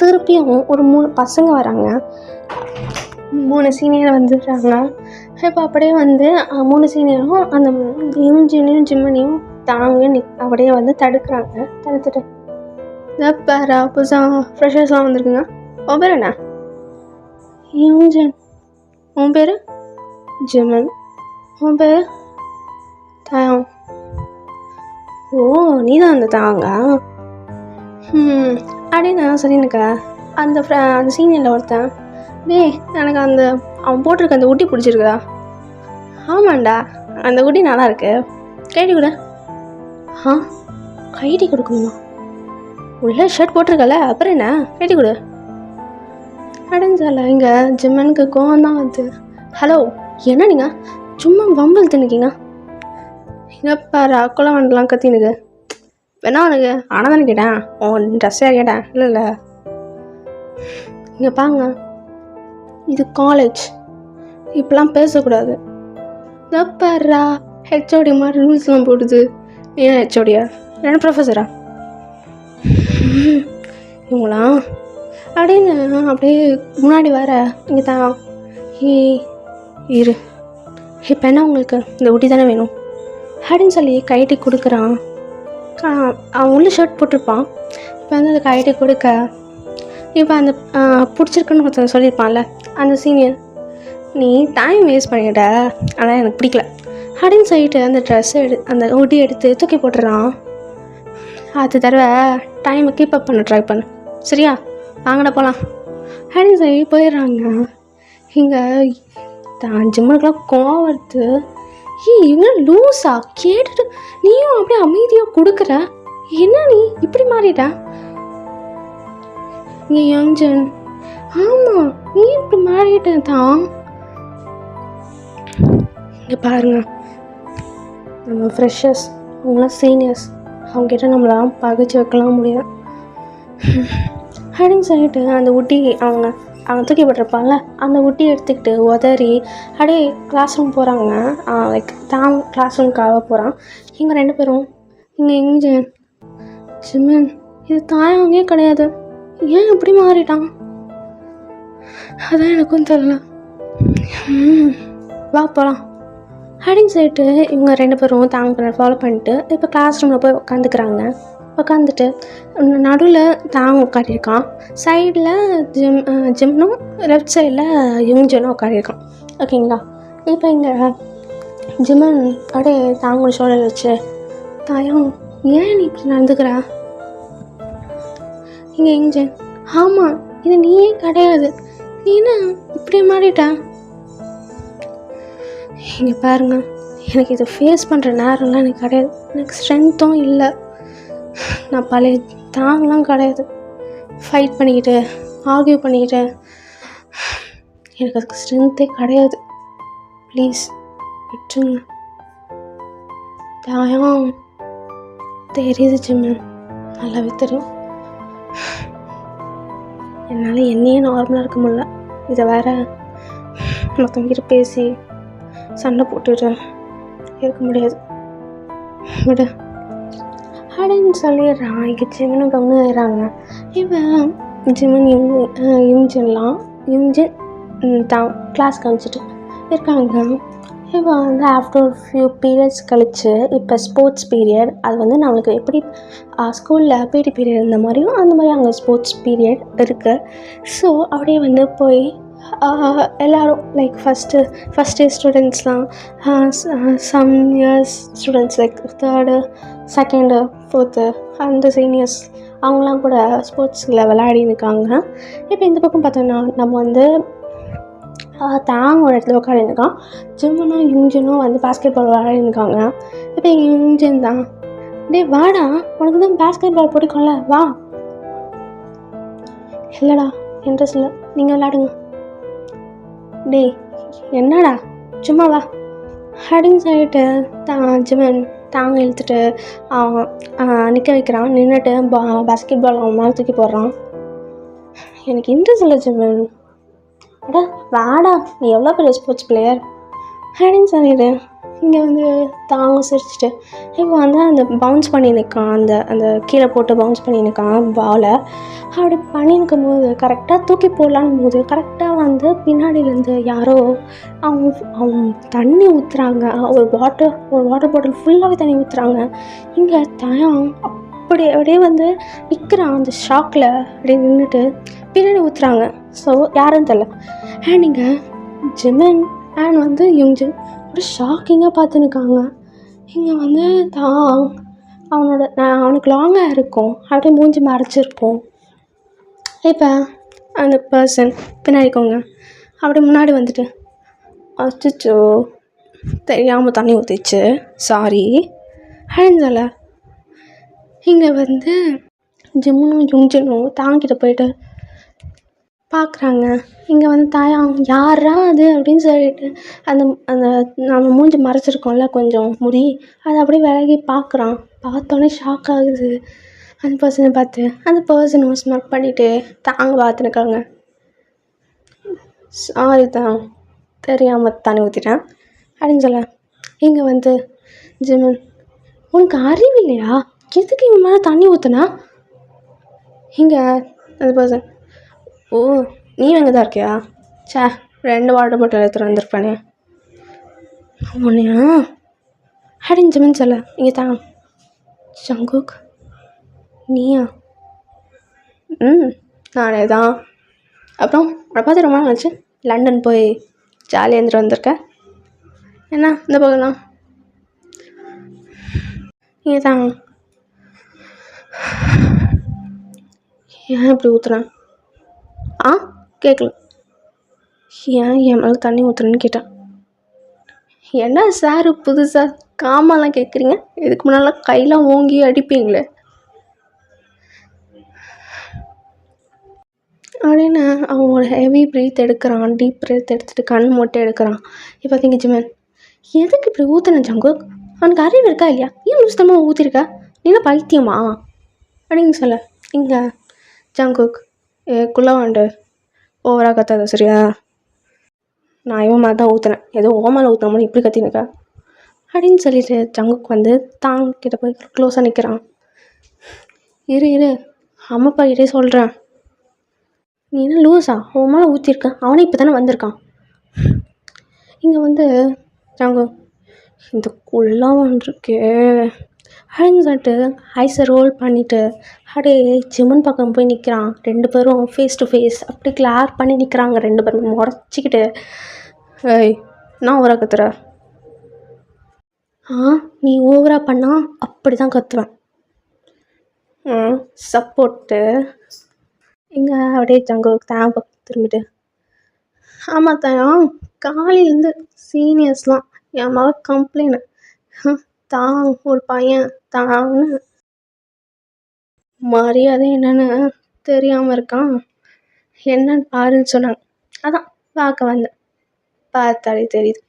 திருப்பியும் ஒரு 3 பசங்க வராங்க. 3 சீனியர் வந்துடுறாங்க. இப்போ அப்படியே வந்து 3 சீனியரும் அந்த யுங்ஜனையும் ஜிம்மனையும் தாங்க அப்படியே வந்து தடுக்கிறாங்க. தடுத்துட்டு பாரா புதுசாக ஃப்ரெஷர்ஸ்லாம் வந்திருக்குங்க. உன் பேர் என்ன? யூஜன். உன் பேர்? ஜிமன். உன் பேர்? தாயம். ஓ நீ தான் அந்த தாங்க. அப்படின்னு சொல்லினுக்கா அந்த சீனியரில் ஒருத்தன், எனக்கு அந்த அவன் போட்டிருக்க அந்த ஊட்டி பிடிச்சிருக்குதா? ஆமாண்டா, அந்த ஊட்டி நல்லா இருக்கு, கைட்டி கொடு. கைட்டி கொடுக்கணுமா? உள்ள ஷர்ட் போட்டிருக்கல, அப்புறம் என்ன, கைட்டி கொடு அப்படின்னு சொல்ல இங்கே ஜிம்மனுக்கு கோவம் தான் வந்து, ஹலோ என்ன நீங்கள் சும்மா வம்பல் தின்னுக்கிங்க? இங்கே பாரு அக்கெல்லாம் வந்துலாம் கத்தினுக்கு வேணா உனக்கு ஆனால் தானே கேட்டேன், உன் ட்ரெஸ்ஸே கேட்டேன். இல்லை இங்கே பாங்க, இது காலேஜ், இப்பெல்லாம் பேசக்கூடாது. இங்கே பாருடா ஹெச்ஓடி மாதிரி ரூல்ஸ்லாம் போடுது. ஏன் ஹெச்ஓடியா? என்ன ப்ரொஃபஸரா இவங்களாம் அப்படின்னு அப்படியே முன்னாடி வர இங்கே தான் இரு. இப்போ என்ன உங்களுக்கு இந்த ஊட்டி தானே வேணும் அப்படின்னு சொல்லி கைட்டி கொடுக்குறான். அவன் உள்ள ஷர்ட் போட்டிருப்பான். இப்போ வந்து அந்த கைட்டி கொடுக்க இப்போ அந்த பிடிச்சிருக்குன்னு ஒருத்தன் சொல்லியிருப்பான்ல அந்த சீனியர், நீ டைம் வேஸ்ட் பண்ணிட்ட ஆனால் எனக்கு பிடிக்கல அப்படின்னு சொல்லிட்டு அந்த ட்ரெஸ்ஸை அந்த ஊட்டி எடுத்து தூக்கி போட்டுறான். அது தடவை டைமை கீப் அப் பண்ண ட்ரை பண்ணு, சரியா? வாங்கடா போகலாம் அப்படின்னு சொல்லி போயிடுறாங்க. இங்கே தான் ஜிம்மனுக்குலாம் கோவம் வருது. என்ன லூஸா கேட்டுட்டு நீயும் அப்படியே அமைதியாக கொடுக்குற, என்ன நீ இப்படி மாறிட்ட? நீ யங்ஜன், ஆமாம் நீ இப்படி மாறிட்ட தான். இங்கே பாருங்க, நம்ம ஃப்ரெஷர்ஸ் அவங்களாம் சீனியர்ஸ், அவங்ககிட்ட நம்மளாம் பகிச்சு வைக்கலாம் முடியாது அப்படின்னு சொல்லிட்டு அந்த ஊட்டி அவங்க தூக்கி போட்டிருப்பாங்கள்ல அந்த ஊட்டி எடுத்துக்கிட்டு உதறி அப்படியே கிளாஸ் ரூம் போகிறாங்க. லைக் தான் கிளாஸ் ரூமுக்காக போகிறான். இவங்க 2 பேரும் இங்கே இங்கே ஜிம்மன், இது தாயவங்கே கிடையாது, ஏன் இப்படி மாறிட்டான்? அதான் எனக்கும் தெரியல, வா போகலாம் அப்படின்னு சொல்லிட்டு இவங்க 2 பேரும் தாங்க ஃபாலோ பண்ணிட்டு இப்போ கிளாஸ் ரூமில் போய் உட்காந்துக்கிறாங்க. உட்காந்துட்டு நடுவில் தாங்க உட்காட்டியிருக்கான், சைடில் ஜிம்னும் லெஃப்ட் சைடில் யுங்ஜனும் உட்காட்டியிருக்கான், ஓகேங்களா. இப்போ இங்கே ஜிம்மன் அப்படியே தாங்க ஷோல்டர் வச்சு, தாயம் ஏன் நீ இப்படி நடந்துக்கிற? இங்கே யுங்ஜன், ஆமாம் இது நீயே கிடையாது, நீ என்ன இப்படி மாறிட்ட? இங்கே பாருங்க, எனக்கு இதை ஃபேஸ் பண்ணுற நேரம்லாம் எனக்கு கிடையாது. எனக்கு ஸ்ட்ரென்த்தும் இல்லை. நான் பழைய தாங்கலாம் கிடையாது. ஃபைட் பண்ணிக்கிட்டு ஆர்கியூ பண்ணிக்கிட்டு எனக்கு அதுக்கு ஸ்ட்ரென்த்தே கிடையாது. ப்ளீஸ் விட்டுருங்க. தாயம் தெரியுது ஜிம்மு, நல்லாவே தெரியும். என்னால் என்னையே நார்மலாக இருக்க முடியல. இதை வேற மற்றவங்கிட்ட பேசி சண்டை போட்டுட்டு இருக்க முடியாது. விட அப்படின்னு சொல்லிடுறான். இங்கே ஜிம்மனும் கம்முன்னு ஆயிடுறாங்க. இவன் ஜிம்மன் யூஜின் தான் கிளாஸ் காமிச்சிட்டு இருக்காங்க. இப்போ வந்து ஆஃப்டர் ஃபியூ பீரியட்ஸ் கழித்து இப்போ ஸ்போர்ட்ஸ் பீரியட். அது வந்து நம்மளுக்கு எப்படி ஸ்கூலில் பிடி பீரியட் இருந்த மாதிரியும் அந்த மாதிரி அங்கே ஸ்போர்ட்ஸ் பீரியட் இருக்குது. ஸோ அப்படியே வந்து போய் எல்லோரும் லைக் ஃபஸ்ட் இயர் ஸ்டூடெண்ட்ஸ்லாம், some years students like third second fourth அந்த சீனியர்ஸ் அவங்களாம் கூட ஸ்போர்ட்ஸில் விளையாடின்னு இருக்காங்க. இப்போ இந்த பக்கம் பார்த்தோன்னா நம்ம வந்து தாங்க ஒரு இடத்துல உட்காந்துருக்கான். ஜிம்மனும் யூஜினும் வந்து பாஸ்கெட் பால் விளையாடிருக்காங்க. இப்போ எங்கள் யூஜின் தான், டே வாடா, உனக்கு தான் பாஸ்கெட் பால் பிடிக்கும்ல, வா. இல்லைடா, இன்ட்ரெஸ்ட் இல்லை, நீங்கள் விளையாடுங்க. டே என்னடா, சும்மா வா அப்படின்னு சொல்லிட்டு ஜிம்மன் தாங்க இழுத்துட்டு நிற்க வைக்கிறான். நின்றுட்டு பாஸ்கெட் பால் அவன் மேலே தூக்கி போடுறான். எனக்கு இன்ட்ரெஸ்ட் இல்லை ஜிம்மன். அடா வாடா, நீ எவ்வளோ பெரிய ஸ்போர்ட்ஸ் பிளேயர் அப்படின்னு சொல்லிடு. இங்கே வந்து தாங்க சிரிச்சிட்டு இப்போ வந்து அந்த பவுன்ஸ் பண்ணி நிற்கான். அந்த கீழே போட்டு பவுன்ஸ் பண்ணி நிற்கான் பாலை. அப்படி பண்ணி நிற்கும் போது கரெக்டாக தூக்கி போடலான்னு போது கரெக்டாக வந்து பின்னாடியிலேருந்து யாரோ அவங்க தண்ணி ஊற்றுறாங்க. ஒரு வாட்டர் பாட்டில் ஃபுல்லாகவே தண்ணி ஊற்றுறாங்க. இங்கே தயம் அப்படியே வந்து நிற்கிறான் அந்த ஷாக்கில். அப்படியே நின்றுட்டு பின்னாடி ஊற்றுறாங்க. ஸோ யாருன்னு தெரில. அண்ட் இங்கே ஜிம்மன் அண்ட் வந்து யூஜின் ஒரு ஷாக்கிங்காக பார்த்துன்னுக்காங்க. இங்கே வந்து அவனுக்கு லாங்காக இருக்கும், அப்படியே மூஞ்சி மறைச்சிருப்போம். இப்போ அந்த பர்சன் பின்னாடிக்கோங்க அப்படி முன்னாடி வந்துட்டு, அச்சோ தெரியாமல் தண்ணி ஊற்றிச்சு, சாரி அப்படின்னு சொல்ல. இங்கே வந்து ஜிம்மனும் யூஜினும் தாங்கிட்ட போயிட்டு பார்க்குறாங்க. இங்கே வந்து தாயம் யாரா அது அப்படின்னு சொல்லிட்டு அந்த நம்ம மூஞ்சி மறைச்சிருக்கோம்ல கொஞ்சம் முடி, அதை அப்படியே விலகி பார்க்குறான். பார்த்தோன்னே ஷாக் ஆகுது அந்த பர்சனை பார்த்து. அந்த பர்சனும் ஸ்மார்ட் பண்ணிவிட்டு தாங்க பார்த்துருக்காங்க. சாரி தான், தெரியாமல் தண்ணி ஊற்றிட்டேன் அப்படின்னு சொல்ல. இங்கே வந்து ஜிம்மன், உனக்கு அறிவு இல்லையா, எதுக்கு இவன் மேலே தண்ணி ஊற்றுனா? இங்கே அந்த பர்சன், ஓ நீ எங்கே தான் இருக்கியா, சே 2 வாட்டர் பாட்டில் எடுத்துகிட்டு வந்திருப்பானே உன்னையா அப்படின்னு ஜிம்மன் சொல்ல. இங்கே தான் ஜங்குக், நீயா? நானே தான். அப்புறம் உன்னை பார்த்து ரொம்ப நாள் ஆச்சு, லண்டன் போய் ஜாலியாக இருந்துட்டு வந்திருக்கேன், என்ன இந்த பக்கம்? இங்கே தான், ஏன் இப்படி ஊற்றுறேன்? கேட்கல. ஏன் என் மேலே தண்ணி ஊற்றுறேன்னு கேட்டான். என்ன சார் புதுசாக காமெல்லாம் கேட்குறீங்க, இதுக்கு முன்னால் கையெல்லாம் ஓங்கி அடிப்பீங்களே அப்படின்னு அவன் ஒரு ஹெவி ப்ரீத் எடுக்கிறான். டீப் ப்ரீத் எடுத்துகிட்டு கண் மொட்டை எடுக்கிறான். இப்போ பார்த்தீங்க ஜிம்மன், எதுக்கு இப்படி ஊற்றுன ஜங்குக், அவனுக்கு அறிவு இருக்கா இல்லையா, ஏன் புஸ்தமாக ஊற்றிருக்கா, நீனா பைத்தியமா அப்படின்னு சொல்ல. இங்கே ஜங்குக், குள்ளவாண்டு ஓவராக கத்தாத சரியா, நான் இவன் மாதிரி தான் ஊற்றுனேன், ஏதோ ஓமாவில் ஊற்றுன மாதிரி இப்படி கத்தினுக்கா அப்படின்னு சொல்லிட்டு ஜங்குக் வந்து தாங்கிட்ட போய் க்ளோஸாக நிற்கிறான். இரு அம்மாப்பா கிட்டே சொல்கிறேன், நீ என்ன லூஸா, அவன் மேலே ஊற்றிருக்க, அவனே இப்போ தானே வந்திருக்கான். இங்கே வந்து ஜங்குக், இந்த குள்ளவன் இருக்கே அப்படின்னு சொல்லிட்டு ஐஸை ரோல் பண்ணிவிட்டு அப்படியே ஜிம்மன் பக்கம் போய் நிற்கிறான். 2 பேரும் ஃபேஸ் டு ஃபேஸ் அப்படி கிளார் பண்ணி நிற்கிறாங்க. 2 பேரும் முறைச்சிக்கிட்டு, ஏய் நான் ஓவராக கத்துற, நீ ஓவராக பண்ணால் அப்படி தான் கத்துவேன், சப்போர்ட்டு. இங்கே அப்படியே ஜங்குக் தான் பக்கம் திரும்பிட்டு, ஆமாம் தான், காலையிலேருந்து சீனியர்ஸ்லாம் என் மக கம்ப்ளைண்ட் தான் ஒரு பையன் தான்னு மரியாதை என்னன்னு தெரியாமல் இருக்கான். என்னன்னு பாருன்னு சொன்னாங்க. அதான் பார்க்க வந்தேன். பார்த்தாலே தெரியுது.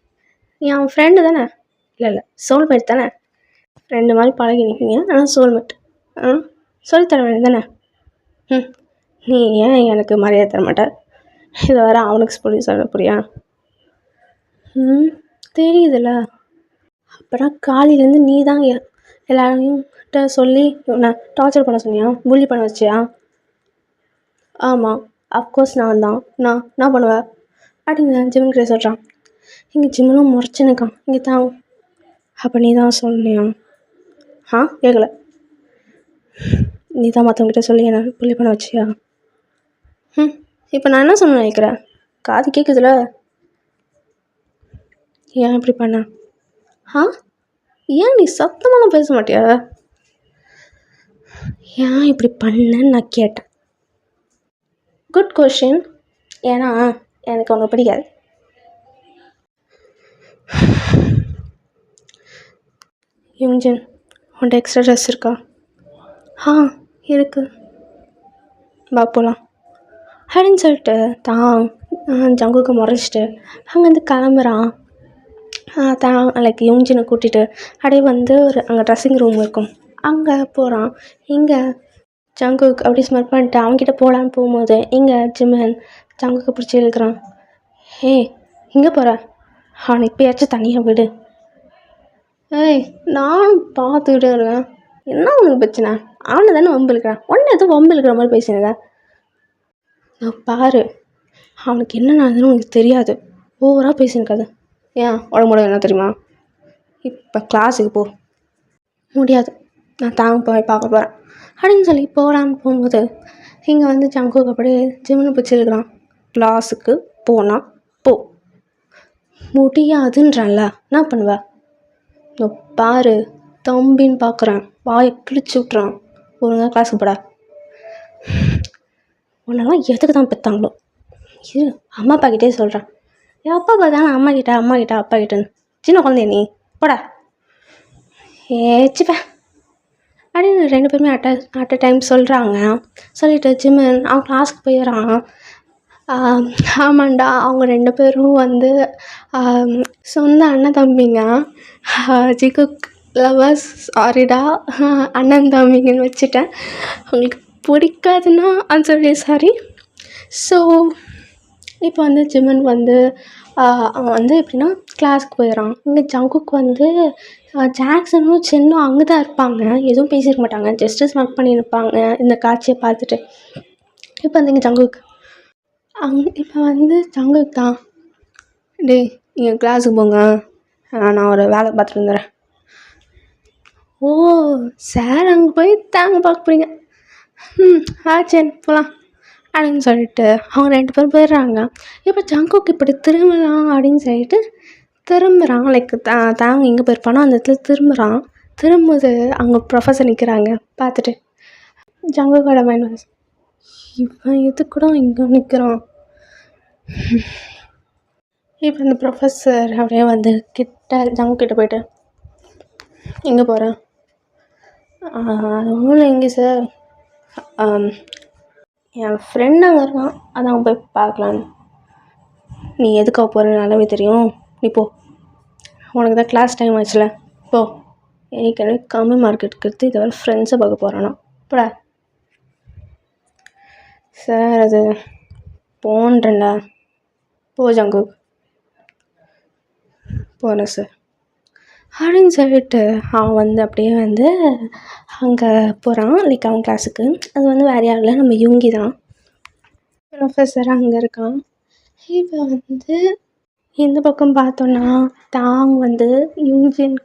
நீ அவன் ஃப்ரெண்டு தானே? இல்லை சோல்மேட் தானே? ஃப்ரெண்டு மாதிரி பழகி நிற்கிங்க, ஆனால் சோல்மேட். சொல்லித்தர வேண்டியது தானே? நீ ஏன் எனக்கு மரியாதை தர மாட்டேன்? இதை வேறு அவனுக்கு சொல்லி சொல்ல புரியா? தெரியுதுல்ல. அப்புறம் காலையிலேருந்து நீ தான் எல்லாரையும் சொல்லி உன்னை டார்ச்சர் பண்ண சொன்னியா? புள்ளி பண்ண வச்சியா? ஆமாம், அஃப்கோர்ஸ் நான் பண்ணுவேன் அப்படின்னு ஜிம்மன் கிட்ட சொல்கிறான். இங்கே ஜிம்மனும் முறைச்சினுக்கான். இங்கே தான் அப்போ நீ தான் சொன்னியா? கேட்கல. நீ தான் மற்றவங்கிட்ட சொல்லி என்ன புள்ளி பண்ண வச்சியா? இப்போ நான் என்ன சொன்ன நினைக்கிறேன்? காது கேட்குதுல? ஏன் இப்படி பண்ண? ஏன் நீ சத்தமாக பேச மாட்டியா? ஏன் இப்படி பண்ணன்னு நான் கேட்டேன். Good question. ஏன்னா எனக்கு ஒன்று பிடிக்காது. யுங்ஜின், உன்ட்ட எக்ஸ்ட்ரா ட்ரெஸ் இருக்கா? இருக்கு, வா போகலாம் அப்படின்னு சொல்லிட்டு தான் ஜங்குக்கு முறைச்சிட்டு அங்கேருந்து கிளம்புறான். தான் லைக் யுங்ஜினை கூட்டிகிட்டு அப்படியே வந்து ஒரு அங்கே ட்ரெஸ்ஸிங் ரூம் இருக்கும், அங்கே போகிறான். இங்கே ஜங்குக் அப்படி ஸ்மெல் பண்ணிட்டு அவன்கிட்ட போகலான்னு போகும்போது இங்கே ஜிம்மன் ஜங்குக்கு பிடிச்சி இழுக்கிறான். இங்கே போகிற? அவனை இப்போயாச்சும் தனியாக விடு. நானும் பார்த்துக்கிட்டே இருக்கேன், என்ன உனக்கு பிரச்சனை? அவனை தானே வம்பு இழுக்கிறான், உடனே எதுவும் வம்பு இழுக்கிற மாதிரி பேசினதா? நான் பாரு, அவனுக்கு என்ன நடந்ததுன்னு உனக்கு தெரியாது, ஓவராக பேசியிருக்காது. ஏன் உடம்புட என்ன தெரியுமா? இப்போ கிளாஸுக்கு போ. முடியாது, நான் தாங்க போய் பார்க்க போகிறேன் அப்படின்னு சொல்லி போகலான்னு போகும்போது இங்கே வந்து ஜங்குக்கு அப்படியே ஜிம்னு பிடிச்சிருக்கிறான். கிளாஸுக்கு போனால் போ, முடியாதுன்றான்ல, என்ன பண்ணுவ? பாரு தம்பின்னு பார்க்குறேன், வாயை கிழிச்சு விட்றான், ஒழுங்காக கிளாஸுக்கு போட. உன்னெல்லாம் எதுக்கு தான் பெற்றாங்களோ? இது அம்மா அப்பா கிட்டே சொல்கிறேன். எப்போ பார்த்தாலும் அம்மா கிட்ட அப்பா கிட்டேன்னு. சின்ன குழந்தைய நீ போட. ஏச்சிப்பேன் அப்படின்னு 2 பேருமே அட் அ டைம் சொல்கிறாங்க. சொல்லிவிட்டு ஜிம்மன் அவன் கிளாஸுக்கு போயிடறான். ஆமாண்டா, அவங்க 2 பேரும் வந்து சொந்த அண்ணன் தம்பிங்க. ஜிகுக் லவர்ஸ், சாரிடா அண்ணன் தம்பிங்கன்னு வச்சுட்டேன், உங்களுக்கு பிடிக்காதுன்னா சொல்லி சாரி. ஸோ இப்போ வந்து ஜிம்மன் வந்து அவன் வந்து எப்படின்னா கிளாஸுக்கு போயிடறான். இங்கே ஜங்குக்கு வந்து ஜாக்சனும் சென்னும் அங்கே தான் இருப்பாங்க, எதுவும் பேசியிருக்க மாட்டாங்க, ஜஸ்ட்டு ஸ்மெல் பண்ணியிருப்பாங்க இந்த காட்சியை பார்த்துட்டு. இப்போ வந்து இங்கே ஜங்குக்கு இப்போ வந்து ஜங்குக்கு தான், நீங்கள் கிளாஸுக்கு போங்க, நான் ஒரு வேலை பார்த்துட்டு வந்துடுறேன். ஓ சார், அங்கே போய் தாங்க பார்க்க போகிறீங்க? சரி போகலாம் அப்படின்னு சொல்லிட்டு அவங்க 2 பேரும் போயிடுறாங்க. இப்போ ஜங்குக்கு இப்படி திரும்பலாம் அப்படின்னு சொல்லிட்டு திரும்புகிறான். லைக் தாங்க எங்கே போயிருப்பானோ அந்த இடத்துல திரும்பும்போது அங்கே ப்ரொஃபஸர் நிற்கிறாங்க. பார்த்துட்டு ஜங்குக்கோட மைண்ட் வாய்ஸ், இவன் எது கூட இங்கே நிற்கிறான். இப்போ இந்த ப்ரொஃபஸர் அப்படியே வந்து ஜங்குக்கிட்ட போய்ட்டு, எங்கே போகிறேன்? ஒன்றும் எங்கே சார், என் ஃப்ரெண்ட் அங்கே இருக்கான், அதான் போய் பார்க்கலான்னு. நீ எதுக்காக போகிறேன்னு நல்லாவே தெரியும், நீ போ, உனக்கு தான் கிளாஸ் டைம் ஆச்சுல, போ. ஏற்கனவே கம்மி மார்க் எடுக்கிறது, இதை வர ஃப்ரெண்ட்ஸை பார்க்க போகிறானா? போடா சார், அது போன்றேன்ல, போ ஜங்கு, போகிறேன் சார் அப்படின்னு சொல்லிட்டு அவன் வந்து அப்படியே வந்து அங்கே போகிறான். லைக் அவன் கிளாஸுக்கு. அது வந்து வேறு யாரும் இல்லை, நம்ம யுங்கி தான். ப்ரொஃபஸர் அங்கே இருக்கான். இப்போ வந்து இந்த பக்கம் பார்த்தோன்னா தாங் வந்து யுங்ஜின்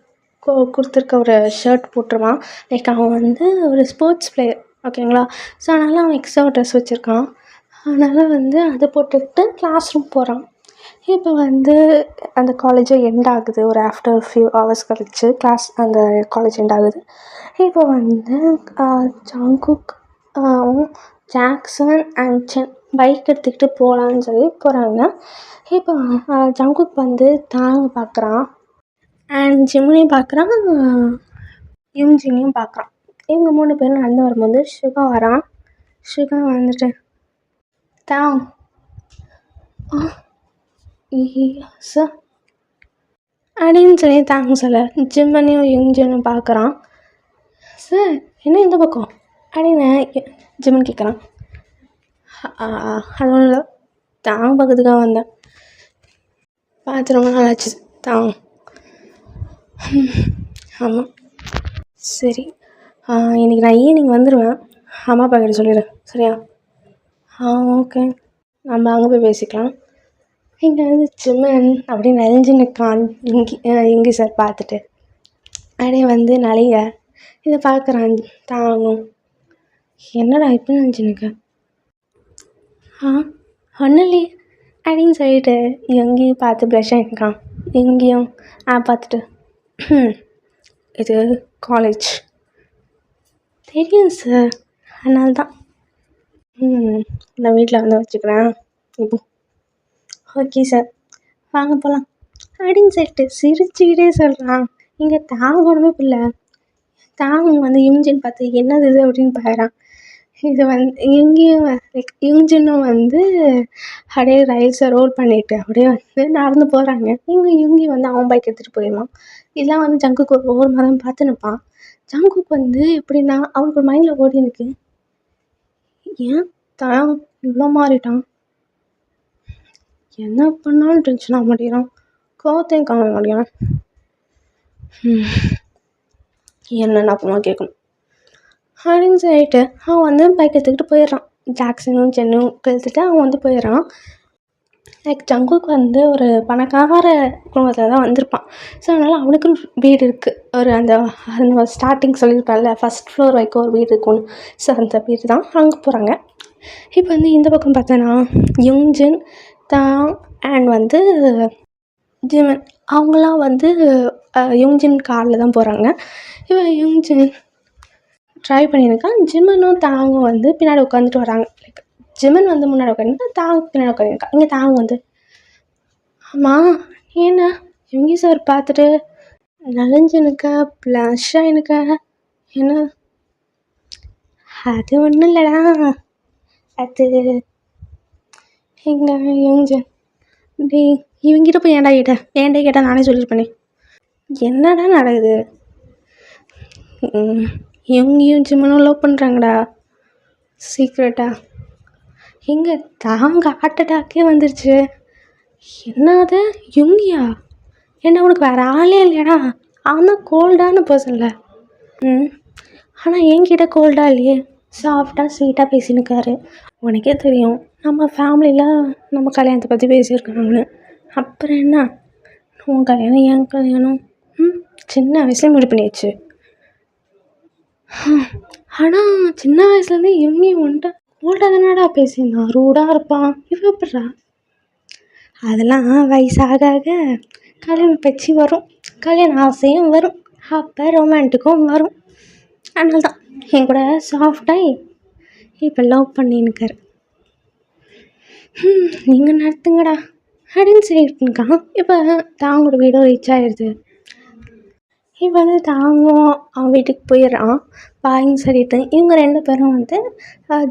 கொடுத்துருக்க ஒரு ஷர்ட் போட்டுருவான். லைக் அவன் வந்து ஒரு ஸ்போர்ட்ஸ் பிளேயர், ஓகேங்களா? ஸோ அதனால் அவன் எக்ஸ்ட்ரா ட்ரெஸ் வச்சுருக்கான். அதனால் வந்து அதை போட்டுக்கிட்டு கிளாஸ் ரூம் போகிறான். இப்போ வந்து அந்த காலேஜை எண்ட் ஆகுது, ஒரு ஆஃப்டர் ஃபியூ ஹவர்ஸ் கழிச்சு கிளாஸ் அந்த காலேஜ் எண்ட் ஆகுது. இப்போ வந்து Jungkook, Jackson and Chen bike எடுத்துக்கிட்டு போகலான்னு சொல்லி போகிறாங்க. இப்போ ஜங்குக் வந்து தாங்க பார்க்குறான். அண்ட் ஜிம்முனையும் பார்க்குறான், யூஜினையும் பார்க்குறான். இவங்க 3 பேரும் நடந்து வரும்போது சுகா வரான். சுகா வந்துட்டு தான் சார் அப்படின்னு சொல்லி தாங்க சொல்ல ஜிம்மனையும் யூஜினையும் பார்க்குறான். சார் என்ன இந்த பக்கம் அப்படின்னு ஜிம்மன் கேட்குறான். அது ஒன்றும் இல்லை, தாங்க பக்கத்துக்காக வந்தேன், பார்த்து ரொம்ப நாள் ஆச்சு தாங்க. ஆமாம் சரி, இன்றைக்கி நான் ஈவினிங் வந்துடுவேன், அம்மா அப்பா கிட்ட சொல்லிடு சரியா? ஓகே, நம்ம அங்கே போய் பேசிக்கலாம். இங்கே வந்து ஜிம்மன் அப்படின்னு நெளிஞ்சு நிற்கான். இங்கே சார் பார்த்துட்டு அப்படியே வந்து நலைய இதை பார்க்குறான் தாங்கும். என்னடா இப்படி நினச்சி நிற்க? ஒன்றும் இல்லையே அப்படின்னு சொல்லிட்டு எங்கேயும் பார்த்து ப்ரெஷ் ஆகிருக்கான். எங்கேயும் பார்த்துட்டு இது காலேஜ் தெரியும் சார், அதனால தான் நான் வீட்டில் வந்து வச்சுக்கிறேன் இப்போ. ஓகே சார் வாங்க போகலாம் அப்படின்னு சொல்லிட்டு சிரிச்சுக்கிட்டே சொல்கிறான். இங்கே தாங்கணுமே பிள்ளை தாங்க வந்து யூஜின் பார்த்து என்னது இது அப்படின்னு பாக்குறான். இது வந்து எங்கேயும் லைக் யூஜினும் வந்து அப்படியே ரைல்ஸை ரோல் பண்ணிட்டு அப்படியே வந்து நடந்து போகிறாங்க. இவங்க வந்து அவன் பைக் எடுத்துகிட்டு போயிடுவான். இதெல்லாம் வந்து ஜங்குக்கு ஒவ்வொரு மரம் பார்த்து நிற்பான். ஜங்குக்கு வந்து எப்படின்னா அவனுக்கு ஒரு மைண்டில் ஓடி இருக்கு, ஏன் தான் இவ்வளோ மாறிட்டான், என்ன பண்ணாலும் டென்ஷன் ஆக மாட்டேங்கிறான், கோவத்தையும் காண மாட்டேங்கிறான், என்னென்ன அப்புறமா கேட்கணும் அப்படின்னு சொல்லிட்டு அவன் வந்து பைக் எடுத்துக்கிட்டு போயிடுறான். ஜாக்சனும் ஜென்னும் கழுத்துட்டு அவன் வந்து போயிடுறான். லைக் ஜங்குக்கு வந்து ஒரு பணக்கார குடும்பத்தில் தான் வந்திருப்பான். ஸோ அதனால் அவனுக்குன்னு வீடு இருக்குது. ஒரு அந்த ஸ்டார்டிங் சொல்லியிருப்பான்ல, ஃபஸ்ட் ஃப்ளோர் வரைக்கும் ஒரு வீடு இருக்கும்னு. ஸோ அந்த வீடு தான் அங்கே போகிறாங்க. இப்போ வந்து இந்த பக்கம் பார்த்தோன்னா யூஜின் தான் அண்ட் வந்து ஜிம்மன் அவங்களாம் வந்து யூஜின் காரில் தான் போகிறாங்க. இப்போ யூஜின் ட்ரை பண்ணியிருக்கான். ஜிம்மனும் தாங்கும் வந்து பின்னாடி உட்காந்துட்டு வராங்க. லைக் ஜிம்மன் வந்து முன்னாடி உட்காந்து தாங்க பின்னாடி உட்காந்துருக்கா. இங்கே தாங்க வந்து ஆமாம் ஏன்னா இவங்க சார் பார்த்துட்டு நலஞ்சு நிற்க ப்ளஷ்ஷாக நிற்க, என்ன அது ஒன்றும் இல்லைடா, அது எங்க யூஜின் டே இவங்கிட்ட போய் ஏன்டா கேட்டால் நானே சொல்லியிருப்பேனே, என்னடா நடக்குது, இவங்கேயும் ஜிம்மனும் லவ் பண்ணுறாங்கடா சீக்ரெட்டா, எங்கே தாங்க ஹார்ட் அட்டாக்கே வந்துருச்சு, என்னது யுங்கியா, என்ன உனக்கு வேறு ஆளே இல்லையாடா, அவன் தான் கோல்டான பர்சன்ல, ஆனால் என்கிட்ட கோல்டாக இல்லையே, சாஃப்டாக ஸ்வீட்டாக பேசினுக்காரு. உனக்கே தெரியும் நம்ம ஃபேமிலியில் நம்ம கல்யாணத்தை பற்றி பேசியிருக்காங்கன்னு, அப்புறம் என்ன உன் கல்யாணம் என் கல்யாணம் சின்ன வயசுல முடிவு பண்ணியாச்சு. ஆனால் சின்ன வயசுலேருந்து இவங்க வந்துட்டு கோல்டாக தானடா பேசியிருந்தான், ரூடாக இருப்பான், இவன் எப்படா, அதெல்லாம் வயசாக கல்யாணம் பேச்சு வரும், கல்யாண ஆசையும் வரும், அப்போ ரொமான்டிக்கும் வரும், அதனால தான் என் கூட சாஃப்டாக இப்போ லவ் பண்ணின்னுக்கார். நீங்கள் நடத்துங்கடா அப்படின்னு சொல்லிட்டுருக்கான். இப்போ தாங்களோட வீடும் ரீச் ஆகிடுது. இப்போ வந்து தாங்கும் அவன் வீட்டுக்கு போயிடுறான். பாயின்னு சொல்லிட்டு இவங்க 2 பேரும் வந்து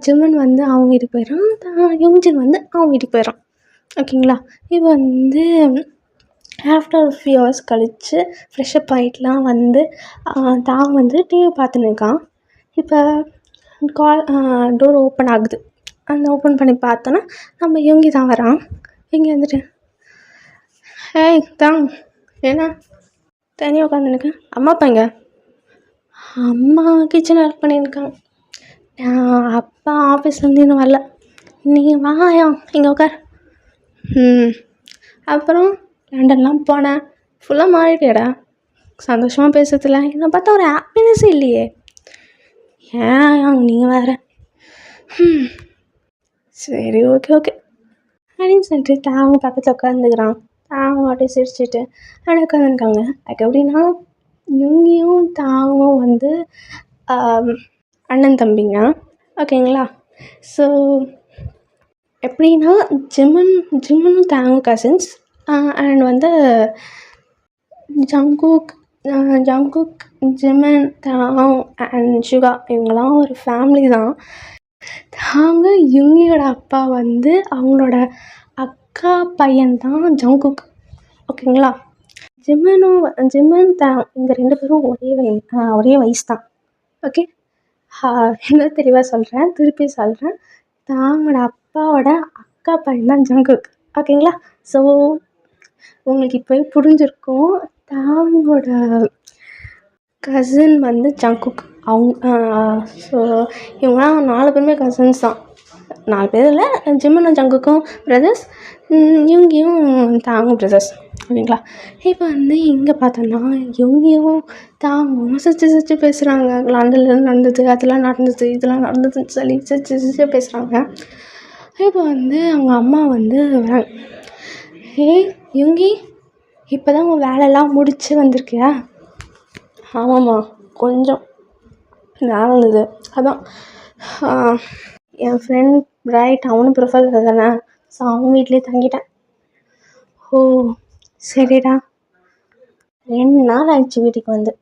ஜிம்மன் வந்து அவன் வீட்டுக்கு போயிடுறான், யூஜின் வந்து அவன் வீட்டுக்கு போயிடுறான். ஓகேங்களா? இப்போ வந்து ஆஃப்டர் ஒரு ஃபியூ ஹவர்ஸ் கழித்து ஃப்ரெஷ்அப் ஆகிட்டுலாம் வந்து தான் வந்து டிவி பார்த்துன்னு இருக்கான். இப்போ டோர் ஓப்பன் ஆகுது. அந்த ஓப்பன் பண்ணி பார்த்தோன்னா நம்ம யோங்கி தான் வரான். இங்கே வந்துட்டு ஏய் தான் என்ன தனியாக உட்காந்துருக்கேன், அம்மா அப்பா எங்க? அம்மா கிச்சன் ஒர்க் பண்ணியிருக்காங்க, அப்பா ஆஃபீஸ்லேருந்து இன்னும் வரல, நீ வாயா இங்கே உட்கார். அப்புறம் லண்டன்லாம் போனேன், ஃபுல்லாக மாறிட்டேடா, சந்தோஷமாக பேசுறதில்ல, என்னை பார்த்தா ஒரு ஹாப்பினஸ் இல்லையே, ஏன் நீங்கள் வேறு, சரி ஓகே அப்படின்னு சொல்லிட்டு தாங்க பக்கத்தில் உட்காந்துக்கிறான். தாங்க அப்படியே சிரிச்சுட்டு அப்படியே உட்காந்துருக்காங்க. அதுக்கு எப்படின்னா இவங்கியும் தாங்கும் வந்து அண்ணன் தம்பிங்க. ஓகேங்களா? ஸோ எப்படின்னா ஜிம்மனும் தாங்கும் கசின்ஸ், அண்ட் வந்து ஜங்குக் ஜங்குக், ஜிமின், தாங் அண்ட் சுகா இவங்கெல்லாம் ஒரு ஃபேமிலி தான். தாங்க யுங்கியோட அப்பா வந்து அவங்களோட அக்கா பையன் தான் ஜங்குக். ஓகேங்களா? ஜிமின் தாங் இந்த 2 பேரும் ஒரே வயசு தான். ஓகே. இன்னும் தெளிவாக சொல்கிறேன், திருப்பி சொல்கிறேன். தாங்களோட அப்பாவோட அக்கா பையன் தான் ஜங்குக். ஓகேங்களா? ஸோ உங்களுக்கு இப்போவே புரிஞ்சிருக்கும். தாங்களோட கசின் வந்து ஜங்குக். ஸோ இவங்களாம் 4 பேருமே கசின்ஸ் தான். 4 பேர் இல்லை, ஜிமினும் ஜங்குக்கும் பிரதர்ஸ், யுங்கியும் தாங்கும் பிரதர்ஸ். ஓகேங்களா? இப்போ வந்து இங்கே பார்த்தோன்னா யுங்கியும் தாங்கும் சிரிச்சு பேசுகிறாங்க. லண்டனில் நடந்தது, அதெல்லாம் நடந்தது, இதெல்லாம் நடந்ததுன்னு சொல்லி சிரிச்சு பேசுகிறாங்க. இப்போ வந்து அவங்க அம்மா வந்து ஏய் யுங்கி, இப்போ தான் உன் வேலையெல்லாம் முடிச்சு வந்திருக்கியா? ஆமாம்மா, கொஞ்சம் வேலை இருந்தது, அதான். என் ஃப்ரெண்ட் பிரைட் அவனும் ப்ரொஃபஸர் தானே, ஸோ அவன் வீட்லேயே தங்கிட்டேன். ஓ சரிடா. 2 நாள் ஆயிடுச்சு வீட்டுக்கு வந்து.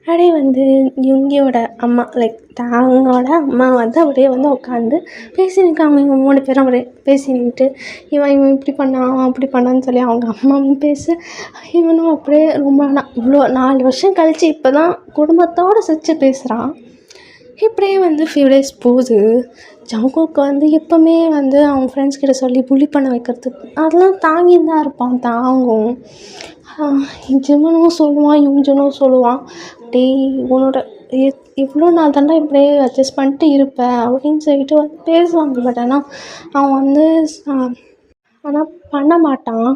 அப்படியே வந்து யுங்கியோட அம்மா லைக் தாங்கோட அம்மா வந்து அப்படியே வந்து உட்காந்து பேசினிருக்காங்க. இவங்க 3 பேரும் அப்படியே பேசினிட்டு இவன் இப்படி பண்ணான், அவன் அப்படி பண்ணான்னு சொல்லி அவங்க அம்மாவும் பேச, இவனும் அப்படியே ரொம்ப இவ்வளோ 4 வருஷம் கழித்து இப்போ தான் குடும்பத்தோடு சிரிச்சு பேசுகிறான். இப்படியே வந்து ஃபியூ டேஸ் போகுது. ஜங்குக்கு வந்து எப்போவுமே வந்து அவங்க ஃப்ரெண்ட்ஸ் கிட்ட சொல்லி புள்ளி பண்ண வைக்கிறதுக்கு அதெல்லாம் தாங்கின்னு தான் இருப்பான். தாங்கும் ஜிமனும் சொல்லுவான், யுஞ்சனும் சொல்லுவான், டேய் உன்னோட இவ்வளோ நாள் தாண்டா இப்படியே அட்ஜஸ்ட் பண்ணிட்டு இருப்பேன் அப்படின்னு சொல்லிட்டு வந்து பேசுவாங்க. பட் ஆனால் அவன் வந்து பண்ண மாட்டான்.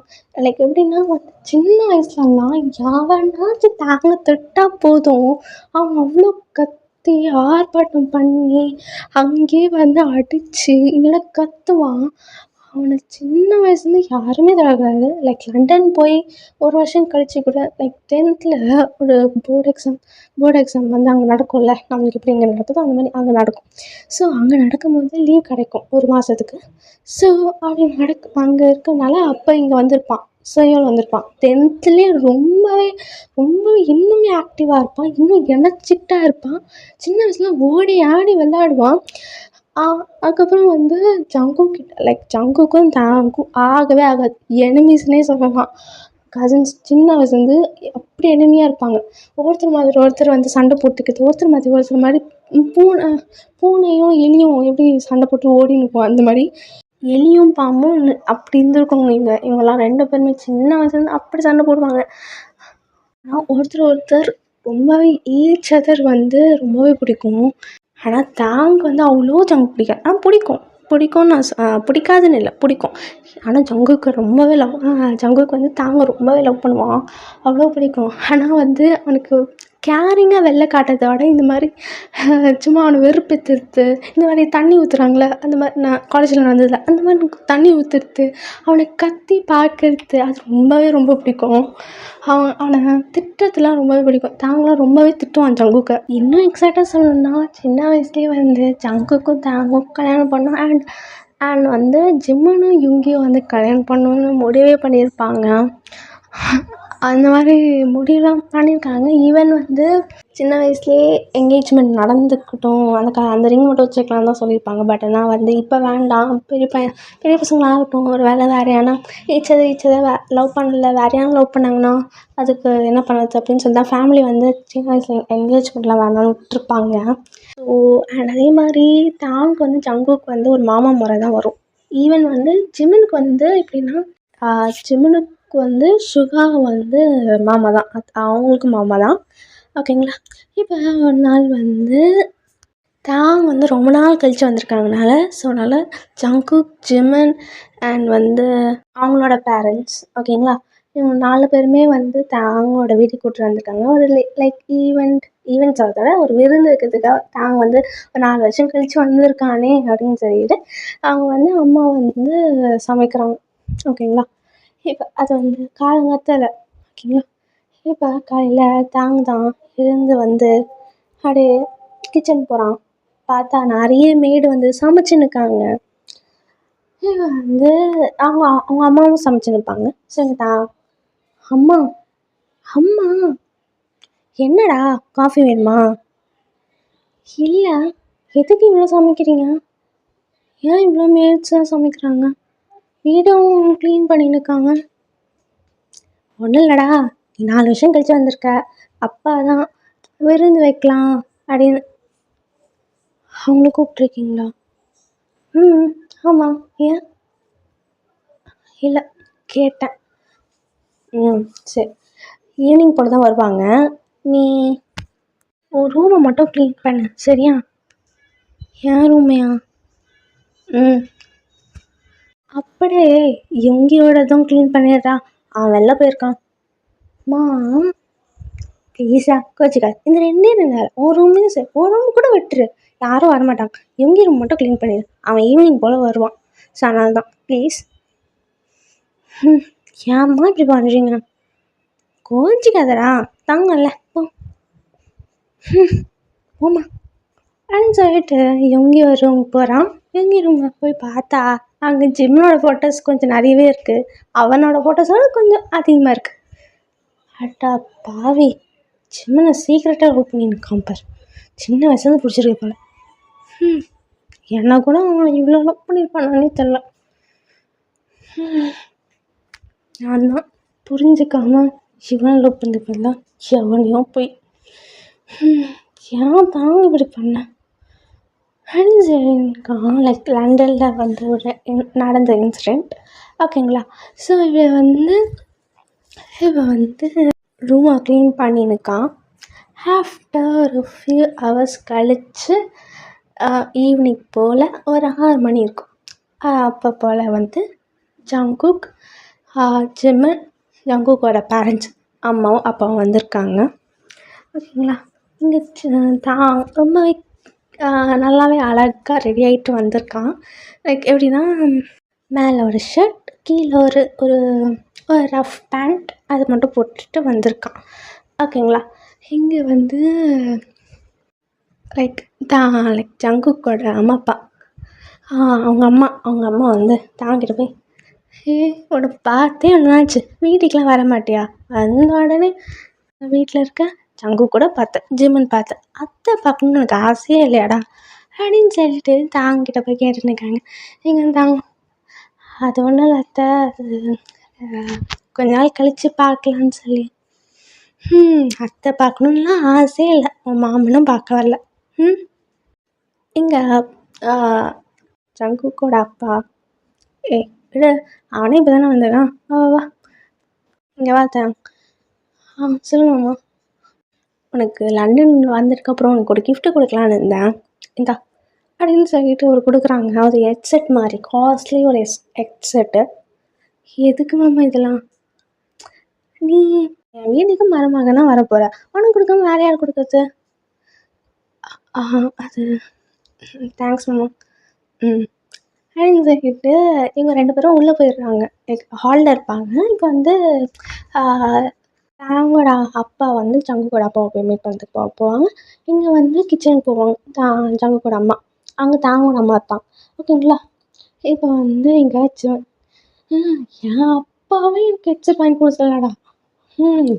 லைக் எப்படின்னா வந்து சின்ன வயசுலலாம் யாவனாச்சும் தாங்க திட்டா போதும் அவன் அவ்வளோ கத்தி ஆர்ப்பாட்டம் பண்ணி அங்கேயே வந்து அடித்து இல்லை கத்துவான். அவனை சின்ன வயசுலேருந்து யாருமே தரக்கூடாது. லைக் லண்டன் போய் 1 வருஷம் கழித்து கூட லைக் 10th ஒரு போர்டு எக்ஸாம் வந்து அங்கே நடக்கும்ல, நம்மளுக்கு எப்படி இங்கே நடக்குதோ அந்த மாதிரி அங்கே நடக்கும். ஸோ அங்கே நடக்கும்போது லீவ் கிடைக்கும் 1 மாதத்துக்கு. ஸோ அப்படி அங்கே இருக்கனால அப்போ இங்கே வந்திருப்பான், சுயோல் வந்திருப்பான். 10th ரொம்பவே இன்னுமே ஆக்டிவாக இருப்பான், இன்னும் எனர்ஜிட்டாக இருப்பான். சின்ன வயசில் ஓடி ஆடி விளையாடுவான். அதுக்கப்புறம் வந்து ஜங்குக்கும் தாங்கும் ஆகவே ஆகாது, எனிமீஸ்னே சொல்லலாம். கசின்ஸ் சின்ன வயசுலேருந்து அப்படி எனிமியாக இருப்பாங்க. ஒருத்தர் வந்து சண்டை போட்டுக்கிறது, ஒருத்தர் மாதிரி பூனையும் எலியும் எப்படி சண்டை போட்டு ஓடின்னு இருக்கும், அந்த மாதிரி எலியும் பாம்பும் அப்படி இருந்திருக்கவங்க. இவங்கெல்லாம் 2 பேருமே சின்ன வயசுலேருந்து அப்படி சண்டை போடுவாங்க. ஆனால் ஒருத்தர் ரொம்பவே ஈச் அதர் வந்து ரொம்பவே பிடிக்கும். ஆனால் தாங் வந்து அவ்வளோ ஜங்க் பிடிக்காது. பிடிக்கும்னு நான் பிடிக்காதுன்னு இல்லை, பிடிக்கும். ஆனால் ஜங்குக்கு வந்து தாங்க ரொம்பவே லவ் பண்ணுவான், அவ்வளோ பிடிக்கும். ஆனால் வந்து அவனுக்கு கேரிங்காக வெளில காட்டுறத விட இந்த மாதிரி சும்மா அவனை வெறுப்பேற்றுறது, இந்த மாதிரி தண்ணி ஊற்றுறாங்களே அந்த மாதிரி நான் காலேஜில் நடந்ததில்ல, அந்த மாதிரி தண்ணி ஊற்றுறது, அவனை கத்தி பார்க்கறது அது ரொம்ப பிடிக்கும். அவனை திட்டுறதுலாம் ரொம்பவே பிடிக்கும். தாங்களாம் ரொம்பவே திட்டுவான் ஜங்குக்கை. இன்னும் எக்ஸாக்டாக சொல்லணும்னா சின்ன வயசுலேயே வந்து ஜங்குக்கும் தாங்கும் கல்யாணம் பண்ணோம். அண்ட் வந்து ஜிம்மனும் யுங்கியும் வந்து கல்யாணம் பண்ணணும்னு முடிவே பண்ணியிருப்பாங்க. அந்த மாதிரி முடிவுலாம் பண்ணியிருக்காங்க. ஈவன் வந்து சின்ன வயசுலேயே என்கேஜ்மெண்ட் நடந்துக்கிட்டும், அந்த ரிங் மட்டும் வச்சுக்கலாம் தான் சொல்லியிருப்பாங்க. பட் ஆனால் வந்து இப்போ வேண்டாம், பெரிய பசங்களாகட்டும், ஒரு வேலை வேறு யானா ஈச்சதை லவ் பண்ணல, வேறு யாரும் லவ் பண்ணாங்கன்னா அதுக்கு என்ன பண்ணுறது அப்படின்னு சொல்லி தான் ஃபேமிலி வந்து சின்ன வயசில் என்கேஜ்மெண்ட்லாம் வேணாம்னு விட்டுருப்பாங்க. ஸோ அண்ட் அதே மாதிரி தாங்க்கு வந்து ஜங்குக்கு வந்து ஒரு மாமா முறை தான் வரும். ஈவன் வந்து ஜிமினுக்கு வந்து எப்படின்னா ஜிமினுக்கு வந்து சுகா வந்து மாமா தான், அவங்களுக்கு மாமா தான். ஓகேங்களா? இப்போ ஒரு நாள் வந்து தாங் வந்து ரொம்ப நாள் கழித்து வந்திருக்காங்கனால ஸோ அதனால் ஜங்குக், ஜிமின் அண்ட் வந்து அவங்களோட பேரண்ட்ஸ், ஓகேங்களா, இவங்க 4 பேருமே வந்து தாங்கோட வீட்டுக்கு கூப்பிட்டு வந்திருக்காங்க. ஒரு லைக் ஈவெண்ட்ஸ் ஆகிறதோட ஒரு விருந்து வைக்கிறதுக்காக. தாங்க வந்து ஒரு 4 வருஷம் கழித்து வந்திருக்கானே அப்படின்னு சொல்லிட்டு அவங்க வந்து அம்மா வந்து சமைக்கிறாங்க. ஓகேங்களா? இப்போ அது வந்து காலங்காத்தால, ஓகேங்களா, இப்போ காலையில் தாங்க தான் எழுந்து வந்து அப்படியே கிச்சன் போகிறான். பார்த்தா நிறைய மேடு வந்து சமைச்சுன்னு இருக்காங்க. இவன் வந்து அவங்க அம்மாவும் சமைச்சுன்னு இருப்பாங்க. சரி அம்மா அம்மா, என்னடா காஃபி வேணுமா? இல்லை, எதுக்கு இவ்வளோ சமைக்கிறீங்க? ஏன் இவ்வளோ மேட்ஸாக சமைக்கிறாங்க? வீடும் க்ளீன் பண்ணின்னு இருக்காங்க. ஒன்றும் இல்லைடா, நீ 4 வருஷம் கழிச்சு வந்திருக்க, அப்பா தான் விருந்து வைக்கலாம் அப்படின்னு அவங்கள கூப்பிட்ருக்கீங்களா? ம், ஆமாம். ஏன்? இல்லை, கேட்டேன். ம், சரி. ஈவினிங் போல் தான் வருவாங்க. நீ ஒரு ரூமை மட்டும் க்ளீன் பண்ணு, சரியா? என் ரூமையா? ம், அப்படியே யோங்கியோடதும் க்ளீன் பண்ணிடுறா, அவன் வெளில போயிருக்கான். மா, ப்ளீஸா கோச்சிக்காது. இந்த 2 நாள் ஒரு ரூமையும் சரி, ஒரு ரூம் கூட விட்டுரு, யாரும் வரமாட்டாங்க. யோங்கி ரூம் மட்டும் க்ளீன் பண்ணிடு, அவன் ஈவினிங் போல் வருவான். ஸோ அதனால தான் ப்ளீஸ். ஏம்மா இப்படி பண்ணுறீங்க? கோச்சிக்காதடா, தாங்கல்ல போ. போம்மா அப்படின்னு சொல்லிட்டு யோங்கி ஒரு ரூமுக்கு போகிறான். யோங்கி ரூமில் போய் பார்த்தா அங்கே ஜிம்மனோட ஃபோட்டோஸ் கொஞ்சம் நிறையவே இருக்குது, அவனோட ஃபோட்டோஸோட கொஞ்சம் அதிகமாக இருக்குது. அட்டா பாவி, ஜிம்மனை சீக்கிரட்டாக லவ் பண்ணியிருக்கான் பார், சின்ன வயசுலேருந்து பிடிச்சிருக்கு போல. என்ன கூட அவன் இவ்வளோ லவ் பண்ணியிருப்பானே தெரில. நான் தான் புரிஞ்சுக்காம இவன் லவ் பண்ணிருப்பேன்ல, எவனையோ போய் ஏன் தாங்க இப்படி பண்ணேன் அப்படின்னு லைக் லண்டனில் வந்து ஒரு நடந்த இன்சிடெண்ட். ஓகேங்களா? ஸோ இவன் வந்து ரூமை க்ளீன் பண்ணினுக்கான். ஆஃப்டர் ஒரு ஃபியூ ஹவர்ஸ் கழித்து ஈவினிங் போல் ஒரு 6 மணி இருக்கும். அப்போ போல் வந்து ஜங்குக், ஜிம்மன், ஜங்குக்கோட பேரண்ட்ஸ் அம்மாவும் அப்பாவும் வந்திருக்காங்க. ஓகேங்களா? இங்கே தான் ரொம்பவே நல்லாவே அழகாக ரெடி ஆகிட்டு வந்திருக்கான். லைக் எப்படின்னா, மேலே ஒரு ஷர்ட், கீழே ஒரு ஒரு ரஃப் பேண்ட், அது மட்டும் போட்டுட்டு வந்திருக்கான். ஓகேங்களா? இங்கே வந்து லைக் ஜங்குக்கோட அம்மா அப்பா, அவங்க அம்மா வந்து தாங்கிட்ட போய், உன்னை பார்த்தே ஒன்றாச்சு, வீட்டுக்கெலாம் வர மாட்டியா? வந்த உடனே வீட்டில் இருக்க ஜங்கு கூட பார்த்தேன், ஜிம்மன் பார்த்தேன், அத்தை பார்க்கணுன்னு எனக்கு ஆசையே இல்லையாடா அப்படின்னு சொல்லிட்டு தாங்கிட்ட போய் கேட்டுருக்காங்க. நீங்கள் தாங்க, அது ஒன்றும் இல்லை அத்தை, கொஞ்ச நாள் கழித்து பார்க்கலான்னு சொல்லி. அத்தை பார்க்கணுன்னுலாம் ஆசையே இல்லை, உன் மாமனும் பார்க்க வரல. இங்கே ஜங்குக்கோட அப்பா, இல்லை அவனே இப்போ தானே வந்துடுறான், வா இங்கே பார்த்தேன். சொல்லுங்கம்மா, உனக்கு லண்டன் வந்ததுக்கப்புறம் உனக்கு ஒரு கிஃப்ட்டு கொடுக்கலான்னு இருந்தேன், இந்தா அப்படின்னு சொல்லிட்டு ஒரு கொடுக்குறாங்க. ஒரு ஹெட்செட் மாதிரி காஸ்ட்லி ஒரு ஹெட்செட்டு. எதுக்கு மாமா இதெல்லாம்? நீ என் வீட்டுக்கு மருமகனாக வரப்போகிற, உனக்கு கொடுக்காம வேறு யார் கொடுக்குறது? அது தேங்க்ஸ் மாமா. அப்படின்னு சொல்லிட்டு இவங்க 2 பேரும் உள்ளே போயிடுறாங்க. லைக் ஹாலில் இருப்பாங்க. இப்போ வந்து தாங்கோட அப்பா வந்து ஜங்குக்கோட அப்பாவை போய் மீட் பண்ணுறதுக்கு போவாங்க. இங்கே வந்து கிச்சனுக்கு போவாங்க ஜங்குக்கோட அம்மா, அங்கே தாங்கோட அம்மா இருப்பாங்க. ஓகேங்களா? இப்போ வந்து எங்கேயாச்சும் என் அப்பாவே எனக்கு ஹெட்செட் வாங்கி கொடுக்கலடா,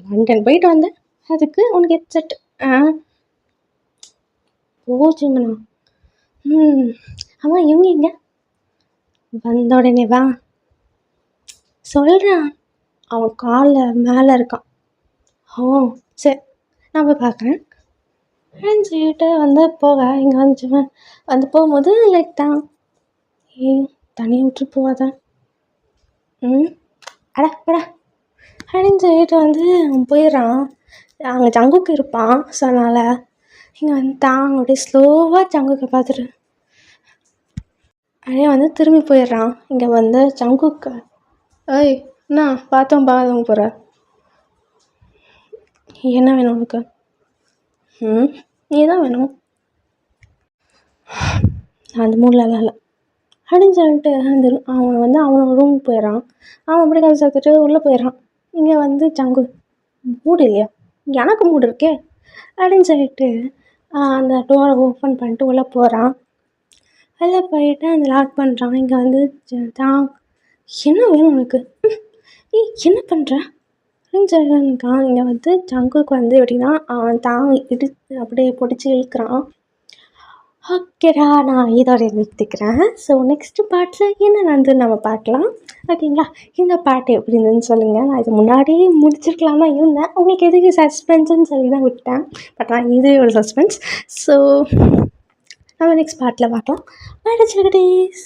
லண்டன் போயிட்டு வந்தேன், அதுக்கு உனக்கு ஹெட்செட் போச்சுங்கண்ணா. ஆமாம், இவங்க எங்கே? வந்த உடனே வா சொல்கிறான், அவன் காலில் மேலே இருக்கான். சரி, நான் போய் பார்க்குறேன் அப்படின்னு சொல்லிட்டு வந்து போக, இங்கே வந்து போகும்போது லைக் தான் தனியாக விட்டு போகாத, அடா அப்படின்னு சொல்லிட்டு வந்து அவன் போயிடுறான். அங்கே ஜங்குக்கு இருப்பான். ஸோ அதனால் இங்கே வந்து அப்படியே ஸ்லோவாக ஜங்குக்கை பார்த்துட்டு அப்படியே வந்து திரும்பி போயிடுறான். இங்கே வந்து ஜங்குக்கு, ஏய் என்ன பார்த்தோம் போகிற, என்ன வேணும் உனக்கு? நீ தான் வேணும், அந்த மூடிலலாம் இல்லை அப்படின்னு சொல்லிட்டு அவன் வந்து அவனோட ரூமுக்கு போயிடறான். அவன் அப்படி கதை சாத்துட்டு உள்ளே போயிடறான். இங்கே வந்து ஜங்கு, மூடு இல்லையா? எனக்கு மூடு இருக்கே அப்படின்னு சொல்லிட்டு அந்த டோரை ஓப்பன் பண்ணிட்டு உள்ளே போகிறான். உள்ளே போயிட்டு அந்த லாக் பண்ணுறான். இங்கே வந்து தான், என்ன வேணும் உனக்கு? என்ன பண்ணுற? புரிஞ்சுக்கா இங்கே வந்து ஜங்குக்கு வந்து எப்படின்னா அவன் தான் அப்படியே பிடிச்சி இழுக்கிறான். ஓகேடா, நான் இதோட நிறுத்திக்கிறேன். ஸோ நெக்ஸ்ட்டு பார்ட்டில் என்ன நடந்ததுன்னு நம்ம பார்க்கலாம். ஓகேங்களா, இந்த பாட்டு எப்படி இருந்ததுன்னு சொல்லுங்கள். நான் இது முன்னாடியே முடிச்சிருக்கலாம் தான் இருந்தேன், உங்களுக்கு எதுக்கு சஸ்பென்ஸுன்னு சொல்லி தான் விட்டேன். பட் நான் இது ஒரு சஸ்பென்ஸ். ஸோ நம்ம நெக்ஸ்ட் பார்ட்டில் பார்க்கலாம். Bye children's.